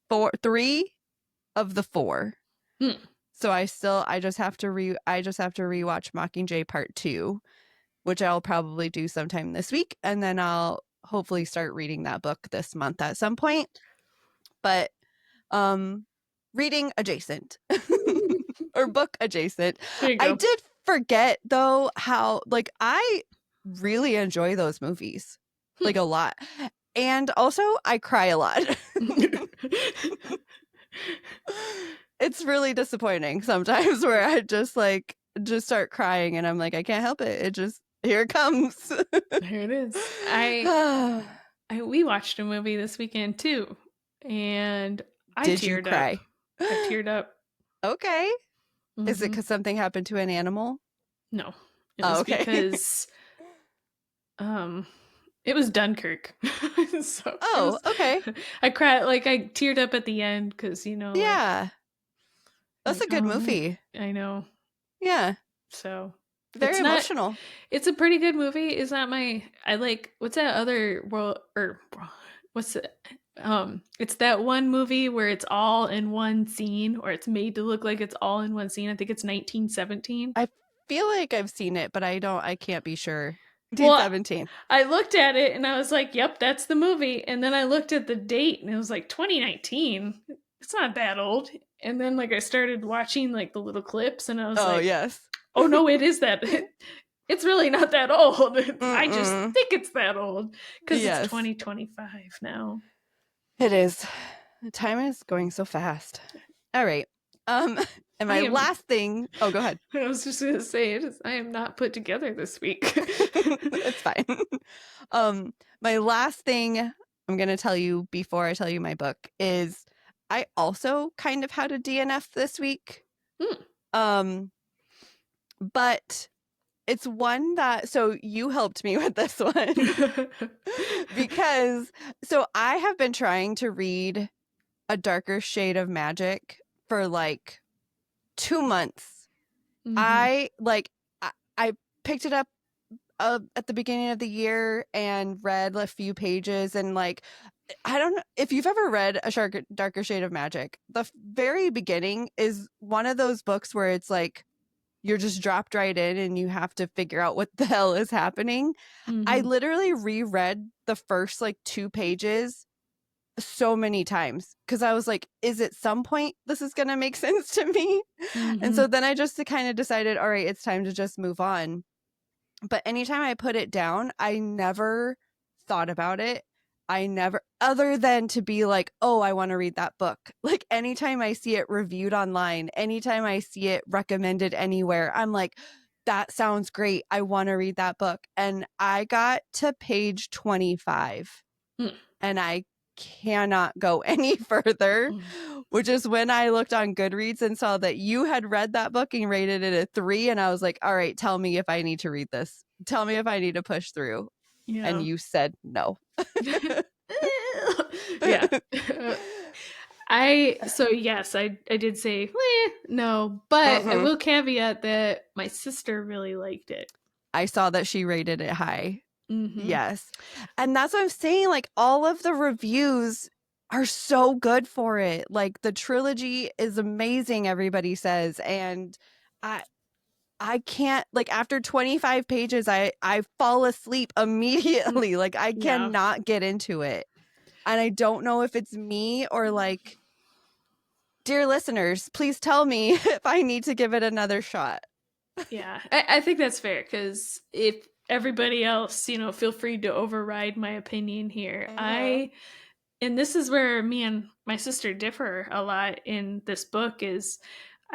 3 of the 4. So I just have to rewatch Mockingjay Part 2, which I'll probably do sometime this week, and then I'll hopefully start reading that book this month at some point. But reading adjacent or book adjacent. I did forget though how like I really enjoy those movies like a lot. And also I cry a lot. It's really disappointing sometimes where I just start crying and I'm like, I can't help it. It just, here it comes.
Here it is. We watched a movie this weekend too, and I
Did
teared
you cry?
Up. I teared up.
Okay. Mm-hmm. Is it because something happened to an animal?
No. It was because it was Dunkirk.
Okay.
I cried, like I teared up at the end because, you know.
Yeah. That's a good movie.
I know.
Yeah.
So
very emotional.
It's a pretty good movie. It's not what's that other what's it? It's that one movie where it's all in one scene, or it's made to look like it's all in one scene. I think it's 1917.
I feel like I've seen it, but I can't be sure. 1917.
Well, I looked at it and I was like, yep, that's the movie. And then I looked at the date and it was like 2019. It's not that old. And then like I started watching like the little clips and I was like,
yes.
Oh no, it is that. It's really not that old. I just think it's that old because it's 2025 now.
It is. Time is going so fast. All right. And my last thing. Oh, go ahead.
I was just going to say I am not put together this week.
It's fine. My last thing I'm going to tell you before I tell you my book is I also kind of had a DNF this week. But it's one that, so you helped me with this one because, so I have been trying to read A Darker Shade of Magic for like 2 months. I picked it up at the beginning of the year and read a few pages, and like, I don't know if you've ever read A Darker Shade of Magic. The very beginning is one of those books where it's like, you're just dropped right in and you have to figure out what the hell is happening. I literally reread the first like 2 pages so many times because I was like, is at some point this is going to make sense to me? And so then I just kind of decided, all right, it's time to just move on. But anytime I put it down, I never thought about it. I never, other than to be like, oh, I want to read that book. Like anytime I see it reviewed online, anytime I see it recommended anywhere, I'm like, that sounds great. I want to read that book. And I got to page 25 and I cannot go any further, which is when I looked on Goodreads and saw that you had read that book and rated it a 3. And I was like, all right, tell me if I need to read this. Tell me if I need to push through. Yeah. And you said no.
Yeah. Yes, I did say no, but I will caveat that my sister really liked it.
I saw that she rated it high. Yes. And that's what I'm saying. Like all of the reviews are so good for it. Like the trilogy is amazing, everybody says. And I can't, like after 25 pages, I fall asleep immediately. Like I cannot get into it. And I don't know if it's me or like, dear listeners, please tell me if I need to give it another shot.
Yeah, I think that's fair because if everybody else, feel free to override my opinion here. And this is where me and my sister differ a lot in this book is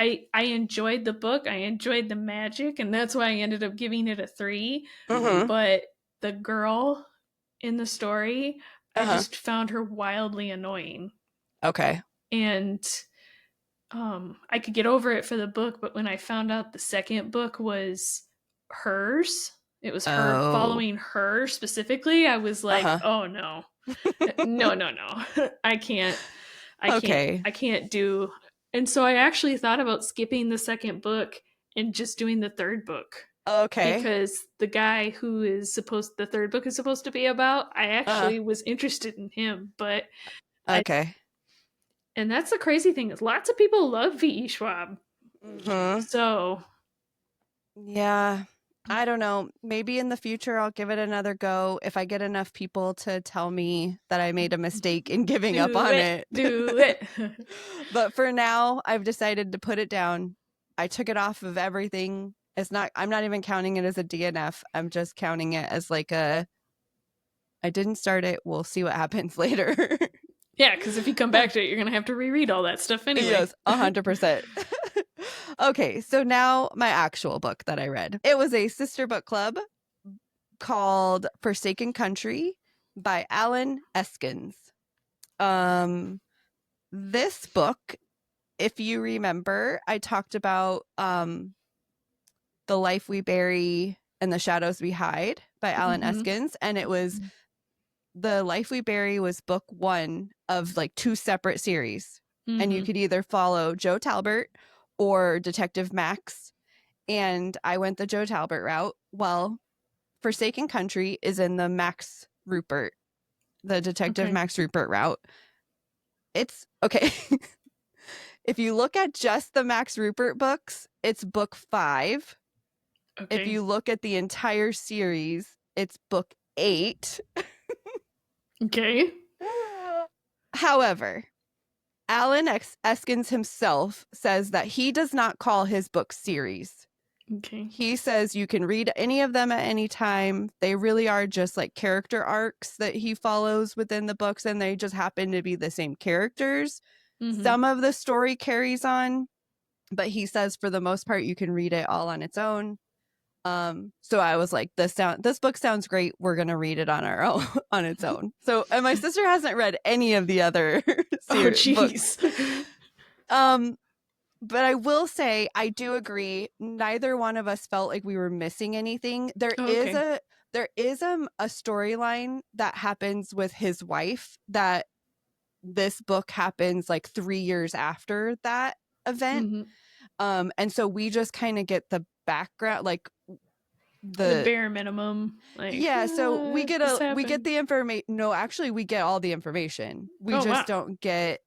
I enjoyed the book. I enjoyed the magic, and that's why I ended up giving it a 3. But the girl in the story, I just found her wildly annoying.
Okay.
And I could get over it for the book, but when I found out the second book was hers, it was her following her specifically, I was like, oh no. No. I can't.
Okay.
I can't do. And so I actually thought about skipping the second book and just doing the third book,
Okay.
because the guy who is supposed the third book is supposed to be about, I
Uh,
actually was interested in him, but I
okay.
and that's the crazy thing is lots of people love V.E. Schwab.
Mm-hmm.
So,
Yeah. I don't know. Maybe in the future I'll give it another go if I get enough people to tell me that I made a mistake in giving up
do
on
it.
it.
Do it.
But for now, I've decided to put it down. I took it off of everything. I'm not even counting it as a DNF. I'm just counting it as like I didn't start it. We'll see what happens later.
Yeah, because if you come back to it, you're going to have to reread all that stuff anyway.
Yes, 100%. Okay, so now my actual book that I read. It was a sister book club called Forsaken Country by Alan Eskens. This book, if you remember, I talked about The Life We Bury and the Shadows We Hide by Alan Eskens, and it was The Life We Bury was book 1 of like 2 separate series. And you could either follow Joe Talbert or Detective Max. And I went the Joe Talbert route. Well, Forsaken Country is in the Max Rupert, the Detective Max Rupert route. It's okay. If you look at just the Max Rupert books, it's book 5.
Okay.
If you look at the entire series, it's book 8.
Okay.
However, Alan Eskens himself says that he does not call his books series.
Okay.
He says you can read any of them at any time. They really are just like character arcs that he follows within the books, and they just happen to be the same characters. Some of the story carries on, but he says for the most part you can read it all on its own. So I was like, this book sounds great. We're gonna read it on our own, on its own. So, and my sister hasn't read any of the other books. But I will say, I do agree. Neither one of us felt like we were missing anything. There is a storyline that happens with his wife that this book happens like 3 years after that event. And so we just kind of get the background, like
the bare minimum. Like,
yeah, so we get the information. No, actually we get all the information. We don't get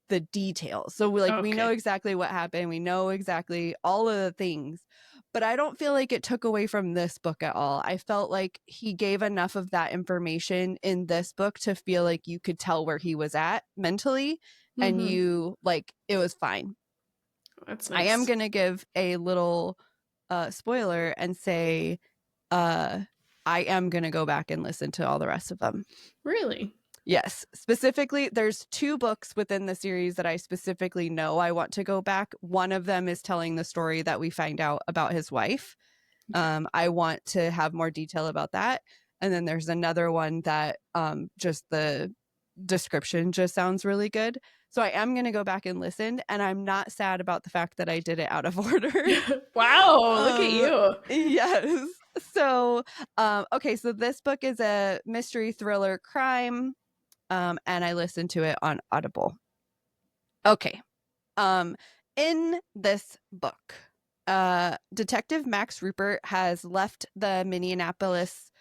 the details. So we know exactly what happened. We know exactly all of the things. But I don't feel like it took away from this book at all. I felt like he gave enough of that information in this book to feel like you could tell where he was at mentally, and you like it was fine.
That's nice.
I am going to give a little spoiler and say I am going to go back and listen to all the rest of them.
Really?
Yes. Specifically, there's 2 books within the series that I specifically know I want to go back. One of them is telling the story that we find out about his wife. I want to have more detail about that. And then there's another one that just the description just sounds really good. So I am going to go back and listen, and I'm not sad about the fact that I did it out of order.
Wow, look at you.
Yes. So, okay, so this book is a mystery thriller crime, and I listened to it on Audible. Okay. In this book, Detective Max Rupert has left the Minneapolis.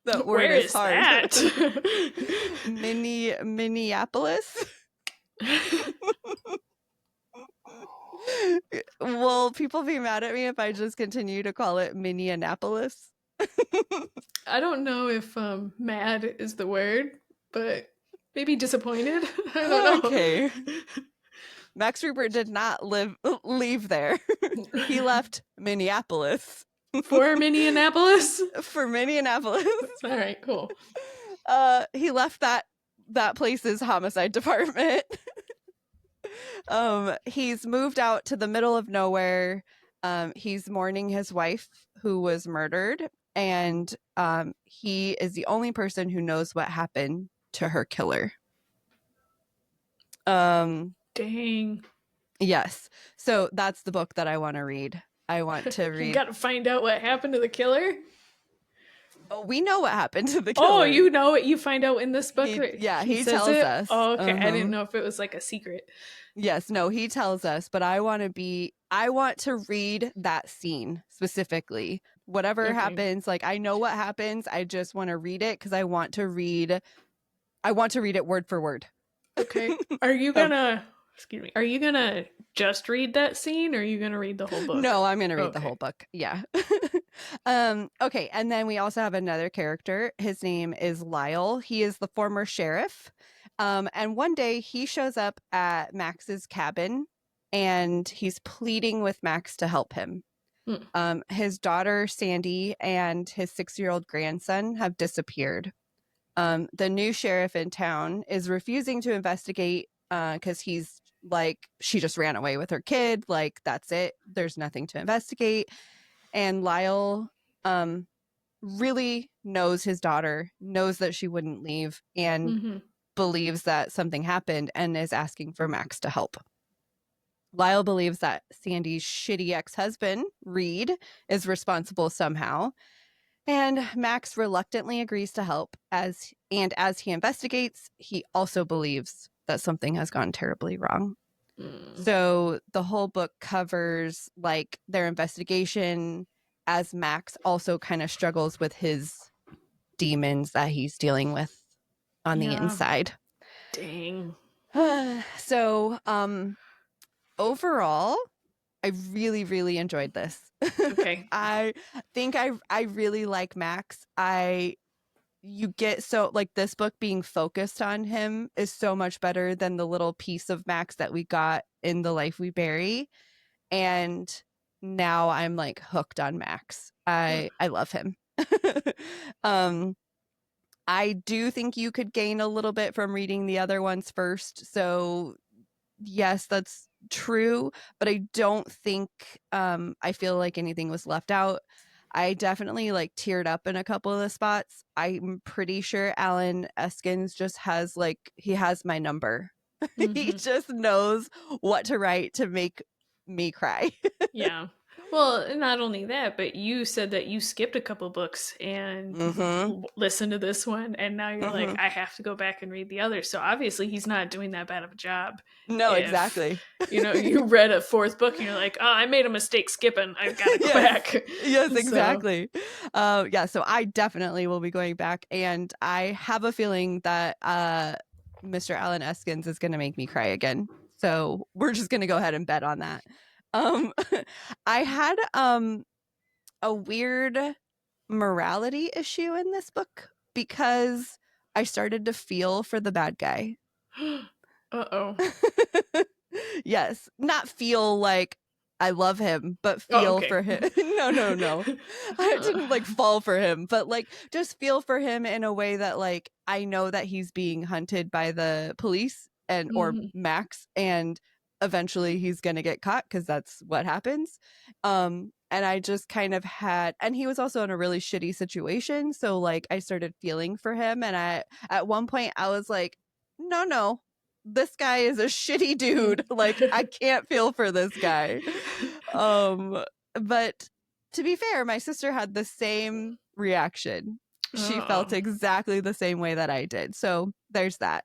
That word
Where is
hard.
That?
Minneapolis. Will people be mad at me if I just continue to call it Minneapolis?
I don't know if mad is the word, but maybe disappointed. I don't know.
Okay. Max Rupert did not leave there. He left Minneapolis.
For Minneapolis?
For Minneapolis.
All right, cool.
He left that place's homicide department. He's moved out to the middle of nowhere. He's mourning his wife who was murdered, and he is the only person who knows what happened to her killer.
Dang.
Yes. So that's the book that I want to read. I want to read.
You got to find out what happened to the killer?
Oh, we know what happened to the
Oh,
killer.
you know what you find out in this book?
He
says
tells
it?
us.
Oh, okay. I didn't know if it was like a secret.
Yes, no, he tells us, but I want to read that scene specifically. Whatever happens, like I know what happens. I just want to read it because I want to read it word for word.
Okay. Are you gonna just read that scene, or are you gonna read the whole book?
No, I'm gonna read the whole book. Yeah. Okay, and then we also have another character. His name is Lyle. He is the former sheriff. And one day he shows up at Max's cabin and he's pleading with Max to help him. His daughter Sandy and his 6-year-old grandson have disappeared. The new sheriff in town is refusing to investigate because he's like, she just ran away with her kid. Like, that's it. There's nothing to investigate. And Lyle really knows his daughter, knows that she wouldn't leave, and believes that something happened and is asking for Max to help. Lyle believes that Sandy's shitty ex-husband, Reed, is responsible somehow. And Max reluctantly agrees to help as he investigates, he also believes that something has gone terribly wrong. So the whole book covers like their investigation as Max also kind of struggles with his demons that he's dealing with on the inside.
Dang.
So overall, I really, really enjoyed this.
Okay.
I think I really like Max. You get so like this book being focused on him is so much better than the little piece of Max that we got in The Life We Bury. And now I'm like hooked on Max. I love him. I do think you could gain a little bit from reading the other ones first. So yes, that's true, but I don't think I feel like anything was left out. I definitely like teared up in a couple of the spots. I'm pretty sure Alan Eskens just has he has my number. He just knows what to write to make me cry.
Yeah. Well, not only that, but you said that you skipped a couple books and listened to this one, and now you're like, I have to go back and read the others. So obviously he's not doing that bad of a job.
No, exactly.
You read a fourth book and you're like, oh, I made a mistake skipping. I've got to go back.
Yes, exactly. So I definitely will be going back, and I have a feeling that Mr. Alan Eskens is going to make me cry again. So we're just going to go ahead and bet on that. I had a weird morality issue in this book because I started to feel for the bad guy.
Uh-oh.
Yes, not feel like I love him, but feel for him. No. I didn't fall for him, but just feel for him in a way that I know that he's being hunted by the police or Max, and eventually he's going to get caught because that's what happens. And I just kind of and he was also in a really shitty situation. So I started feeling for him. And at one point I was like, no, this guy is a shitty dude. I can't feel for this guy. But to be fair, my sister had the same reaction. She felt exactly the same way that I did. So there's that.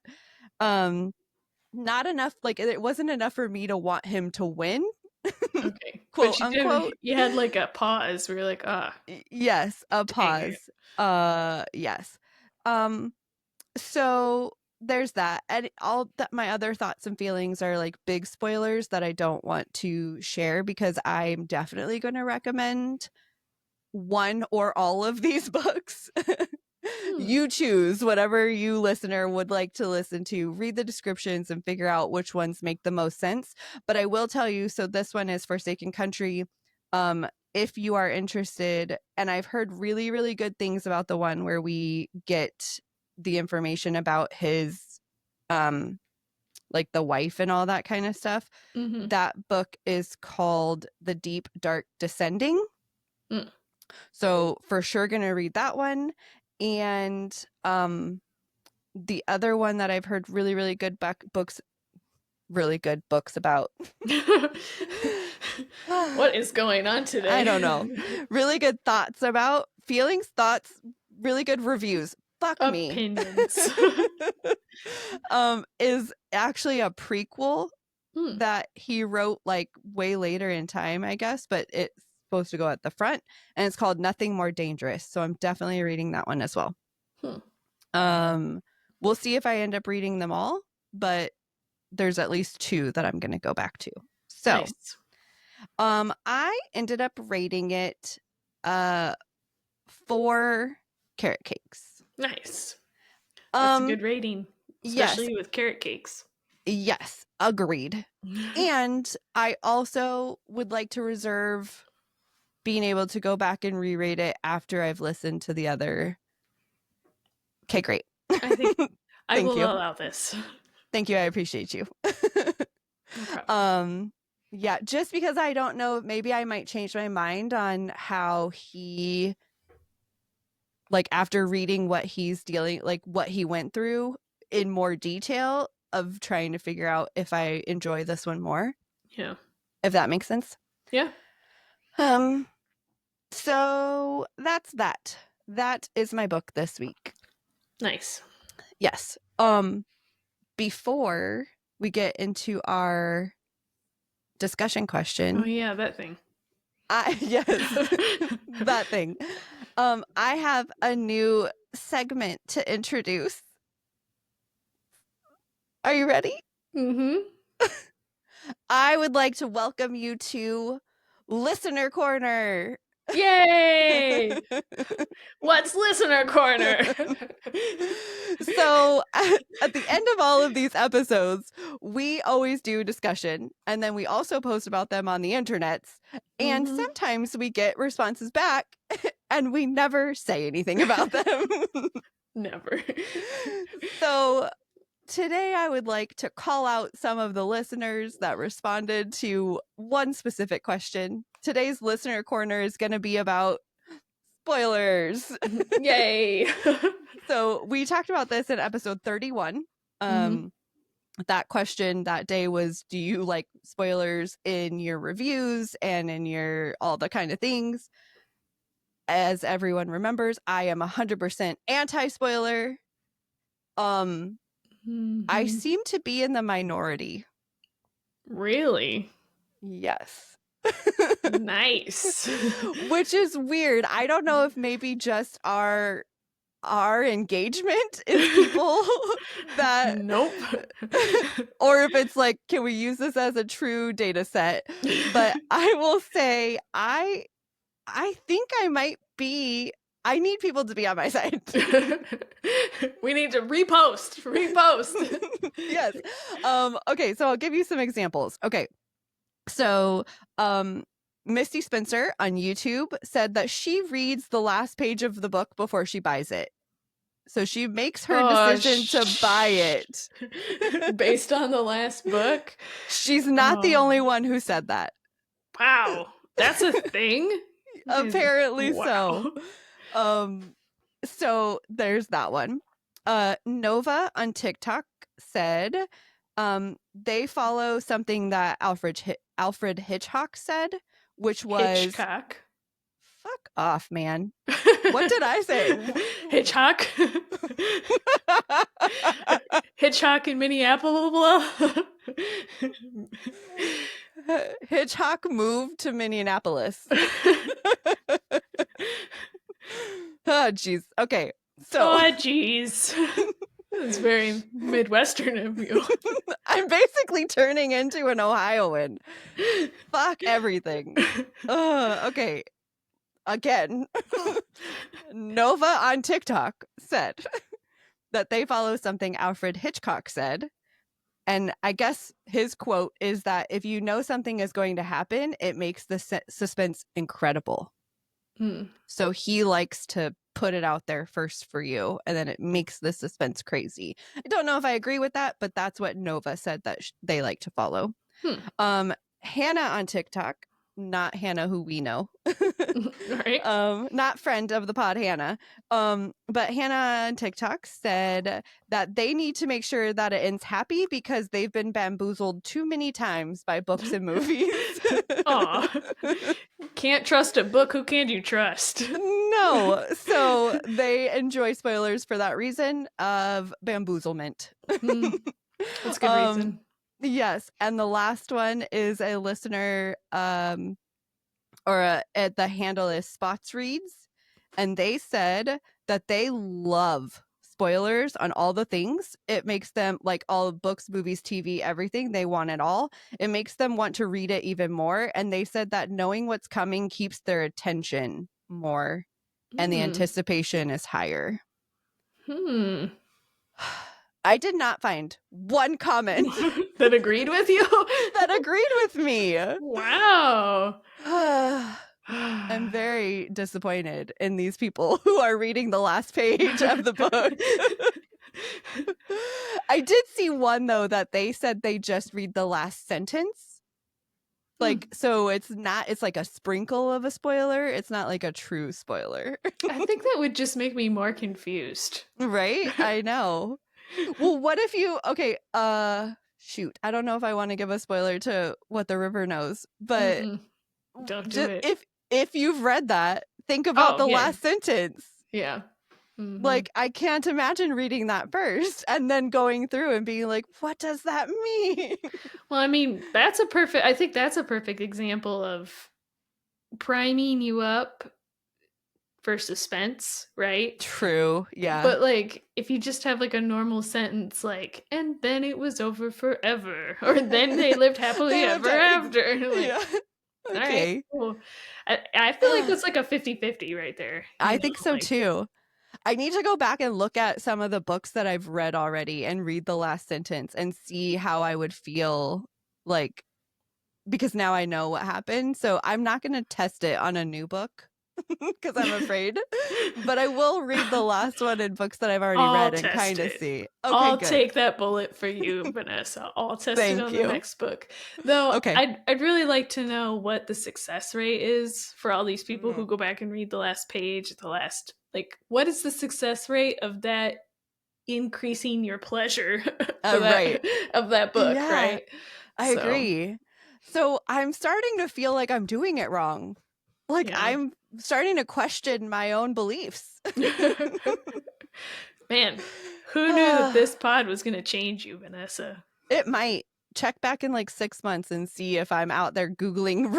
Not enough, it wasn't enough for me to want him to win.
Okay.
Quote unquote.
You had a pause where you're like,
yes, a pause. Yes. So there's that, and all that my other thoughts and feelings are big spoilers that I don't want to share because I'm definitely going to recommend one or all of these books. You choose whatever you listener would like to listen to. Read the descriptions and figure out which ones make the most sense. But I will tell you, so this one is Forsaken Country. If you are interested, and I've heard really, really good things about the one where we get the information about his the wife and all that kind of stuff. That book is called The Deep Dark Descending. So for sure gonna read that one. And the other one that I've heard really, really good books about.
What is going on today?
I don't know. Really good thoughts about. Thoughts really good reviews. Fuck me.
Opinions.
Is actually a prequel
Hmm.
that he wrote like way later in time, I guess, but it's supposed to go at the front, and it's called Nothing More Dangerous. So I'm definitely reading that one as well. We'll see if I end up reading them all, but there's at least 2 that I'm going to go back to. So,
Nice.
I ended up rating it 4 carrot cakes.
Nice. That's a good rating, especially
yes,
with carrot cakes.
Yes, agreed. And I also would like to reserve being able to go back and reread it after I've listened to the other. Okay, great.
I think I will
you.
allow this.
Thank you. I appreciate you.
No problem.
Yeah, just because I don't know, maybe I might change my mind on how he, like, after reading what he's dealing, like what he went through in more detail, of trying to figure out if I enjoy this one more.
Yeah.
If that makes sense.
Yeah.
So that's that. That is my book this week.
Nice.
Yes. Before we get into our discussion question.
Oh yeah, that thing.
Yes. That thing. I have a new segment to introduce. Are you ready?
Mm-hmm.
I would like to welcome you to Listener Corner.
Yay! What's Listener Corner?
So at the end of all of these episodes, we always do discussion, and then we also post about them on the internets, and sometimes we get responses back and we never say anything about them.
Never.
So today I would like to call out some of the listeners that responded to one specific question. Today's Listener Corner is going to be about spoilers.
Yay.
So we talked about this in episode 31. That question that day was, do you like spoilers in your reviews and in your all the kind of things? As everyone remembers, I am 100% anti-spoiler. I seem to be in the minority.
Really?
Yes.
Nice.
Which is weird. I don't know if maybe just our engagement is people that
nope.
Or if it's like, can we use this as a true data set? But I will say I think I might be, I need people to be on my side.
We need to repost.
Yes. Okay, so I'll give you some examples. Okay. So Misty Spencer on YouTube said that she reads the last page of the book before she buys it. So she makes her decision to buy it.
Based on the last book?
She's not the only one who said that.
Wow. That's a thing?
Apparently so. So there's that one. Nova on TikTok said they follow something that Alfred Hitchcock said, which was
Hitchcock.
Fuck off, man. What did I say?
Hitchcock. Hitchcock in Minneapolis.
Hitchcock moved to Minneapolis. Oh, jeez. Okay. So.
Oh, jeez. That's very Midwestern of you.
I'm basically turning into an Ohioan. Fuck everything. Okay. Again, Nova on TikTok said that they follow something Alfred Hitchcock said. And I guess his quote is that if you know something is going to happen, it makes the suspense incredible. So he likes to put it out there first for you, and then it makes the suspense crazy. I don't know if I agree with that, but that's what Nova said that they like to follow. Hannah on TikTok not Hannah, who we know.
Right.
Not friend of the pod, Hannah. But Hannah on TikTok said that they need to make sure that it ends happy because they've been bamboozled too many times by books and movies.
Aw. Can't trust a book. Who can you trust?
No. So they enjoy spoilers for that reason of bamboozlement.
That's a good reason.
Yes. And the last one is a listener, the handle is Spots Reads. And they said that they love spoilers on all the things. It makes them, like, all books, movies, TV, everything. They want it all. It makes them want to read it even more. And they said that knowing what's coming keeps their attention more. And the anticipation is higher. I did not find one comment
that agreed with you.
That agreed with me.
Wow.
I'm very disappointed in these people who are reading the last page of the book. I did see one, though, that they said they just read the last sentence. Like, so it's like a sprinkle of a spoiler. It's not like a true spoiler.
I think that would just make me more confused.
Right? I know. Well, what if you, okay, shoot. I don't know if I want to give a spoiler to What the River Knows, but
don't do it.
If you've read that, think about the last sentence.
Yeah.
Like, I can't imagine reading that first and then going through and being like, what does that mean?
Well, I mean, I think that's a perfect example of priming you up for suspense, right?
True. Yeah.
But like, if you just have like a normal sentence like, and then it was over forever, or then they lived happily ever after. Like,
yeah. Okay.
All right, cool. I feel like that's like a 50-50 right there.
I think so too. I need to go back and look at some of the books that I've read already and read the last sentence and see how I would feel, like, because now I know what happened. So I'm not going to test it on a new book because I'm afraid, but I will read the last one in books that I've already read and kind of see. Okay,
I'll take that bullet for you, Vanessa. I'll test it on the next book. Though, I'd really like to know what the success rate is for all these people who go back and read the last page, like, what is the success rate of that increasing your pleasure of that book, right?
I agree. So I'm starting to feel like I'm doing it wrong. Like, I'm starting to question my own beliefs.
Man, who knew that this pod was going to change you, Vanessa?
It might. Check back in like 6 months and see if I'm out there Googling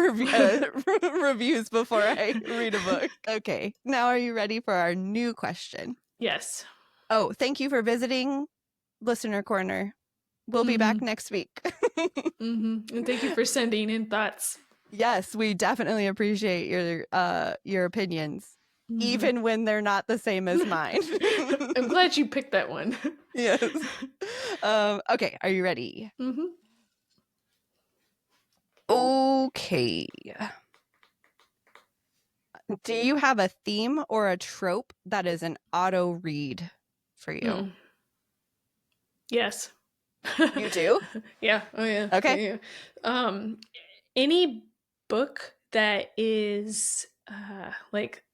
reviews before I read a book. Okay, now are you ready for our new question?
Yes.
Oh, thank you for visiting Listener Corner. We'll be back next week.
And thank you for sending in thoughts.
Yes, we definitely appreciate your opinions, even when they're not the same as mine.
I'm glad you picked that one.
Yes. Okay, are you ready? Okay. Do you have a theme or a trope that is an auto read for you?
Yes.
You do?
Yeah. Oh yeah.
Okay.
Yeah. Any book that is like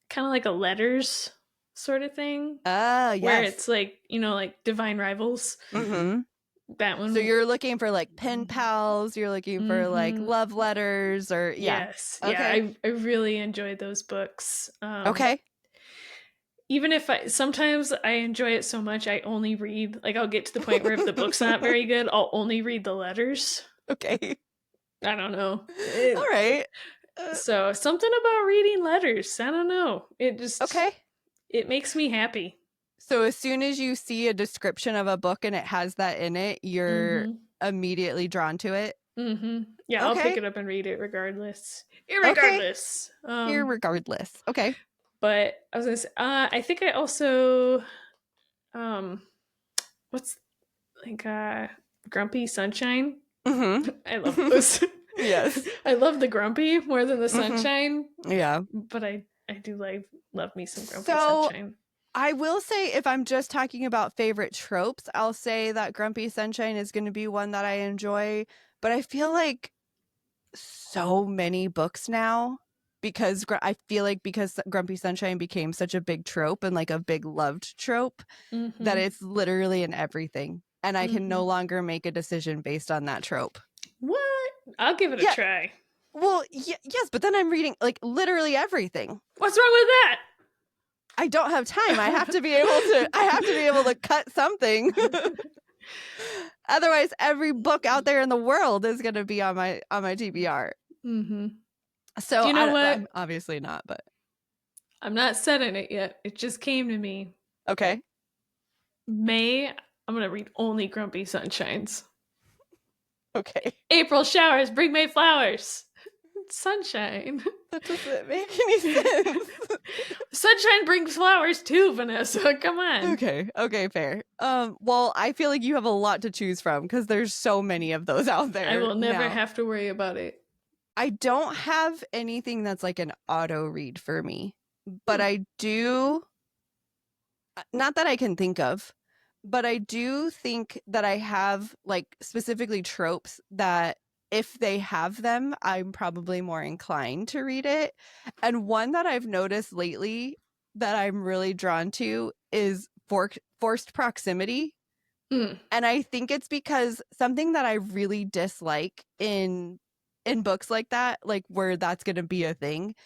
kind of like a letters sort of thing.
Yes.
Where it's like, like Divine Rivals. That one.
So you're looking for like pen pals, you're looking for like love letters or
Yes.
Okay.
Yeah, I really enjoyed those books.
Okay.
Even if sometimes I enjoy it so much, I only read, like, I'll get to the point where if the book's not very good, I'll only read the letters.
Okay.
I don't know.
All right.
So something about reading letters, I don't know. It just, it makes me happy.
So as soon as you see a description of a book and it has that in it, you're immediately drawn to it?
Yeah, I'll pick it up and read it regardless. Irregardless.
Irregardless. Okay.
But I was gonna say, I think I also, what's like Grumpy Sunshine? I love those.
Yes.
I love the Grumpy more than the Sunshine.
Yeah.
But I do love me some Grumpy Sunshine.
I will say, if I'm just talking about favorite tropes, I'll say that Grumpy Sunshine is going to be one that I enjoy. But I feel like so many books now because I feel like because Grumpy Sunshine became such a big trope and like a big loved trope that it's literally in everything. And I can no longer make a decision based on that trope.
What? I'll give it a try.
Well, yes, but then I'm reading like literally everything.
What's wrong with that?
I don't have time. I have to be able to cut something. Otherwise, every book out there in the world is going to be on my TBR. So
you know what?
I'm obviously not, but
I'm not setting it yet. It just came to me.
Okay.
May, I'm going to read only Grumpy Sunshines.
Okay.
April showers bring May flowers. Sunshine.
That doesn't make any sense.
Sunshine brings flowers too, Vanessa. Come on.
Okay, fair. Well, I feel like you have a lot to choose from because there's so many of those out there.
I will never have to worry about it.
I don't have anything that's like an auto read for me, but I do, not that I can think of, but I do think that I have like specifically tropes that if they have them, I'm probably more inclined to read it. And one that I've noticed lately that I'm really drawn to is forced proximity. And I think it's because something that I really dislike in books like that, like where that's going to be a thing,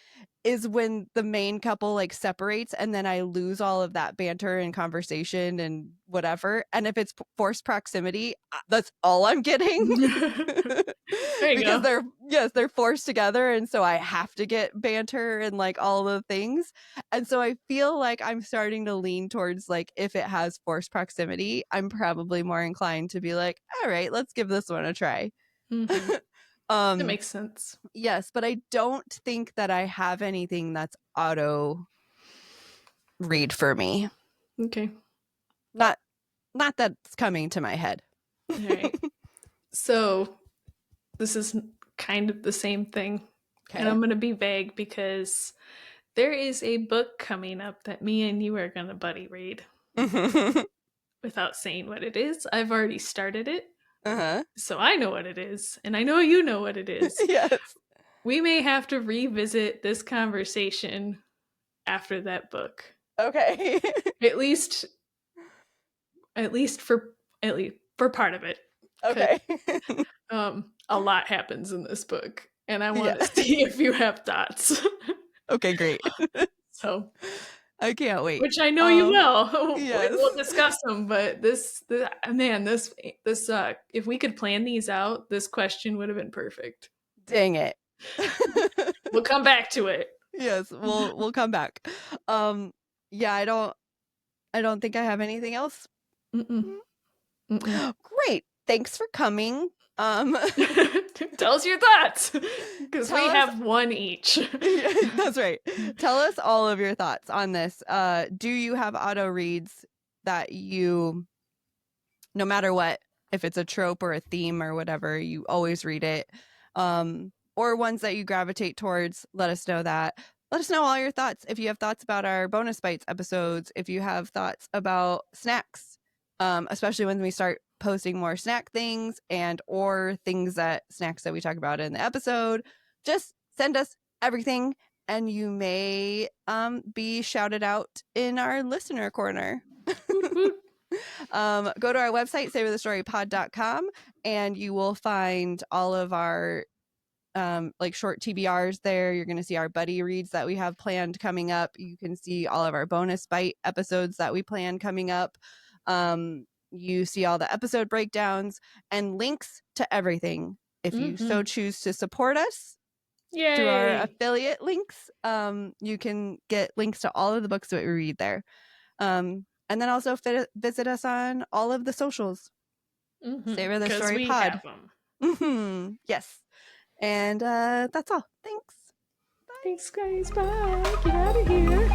is when the main couple like separates and then I lose all of that banter and conversation and whatever. And if it's forced proximity, that's all I'm getting. Because they're forced together, and so I have to get banter and like all the things. And so I feel like I'm starting to lean towards like if it has forced proximity, I'm probably more inclined to be like, all right, let's give this one a try.
That makes sense.
Yes, but I don't think that I have anything that's auto read for me.
Okay.
Not that's coming to my head.
All right. So this is kind of the same thing. Okay. And I'm going to be vague because there is a book coming up that me and you are going to buddy read. Without saying what it is, I've already started it. So I know what it is, and I know you know what it is.
Yes.
We may have to revisit this conversation after that book.
Okay.
At least for part of it.
Okay.
A lot happens in this book, and I want to see if you have thoughts.
Okay, great.
So
I can't wait.
Which I know you will.
Yes.
We'll discuss them, but this if we could plan these out, this question would have been perfect.
Dang it.
We'll come back to it.
Yes, we'll come back. Yeah, I don't think I have anything else. Great. Thanks for coming.
Tell us your thoughts, because we have one each.
That's right. Tell us all of your thoughts on this. Do you have auto reads that you, no matter what, if it's a trope or a theme or whatever, you always read it, or ones that you gravitate towards? Let us know that. Let us know all your thoughts. If you have thoughts about our bonus bites episodes, if you have thoughts about snacks, especially when we start posting more snack things and or snacks that we talk about in the episode, just send us everything and you may be shouted out in our listener corner. Go to our website, savorthestorypod.com, and you will find all of our like short TBRs there. You're going to see our buddy reads that we have planned coming up. You can see all of our bonus bite episodes that we plan coming up. You see all the episode breakdowns and links to everything. If you so choose to support us through our affiliate links, you can get links to all of the books that we read there. And then also visit us on all of the socials. Savor the Story Pod. Yes. And that's all. Thanks.
Thanks, guys. Bye. Get out of here.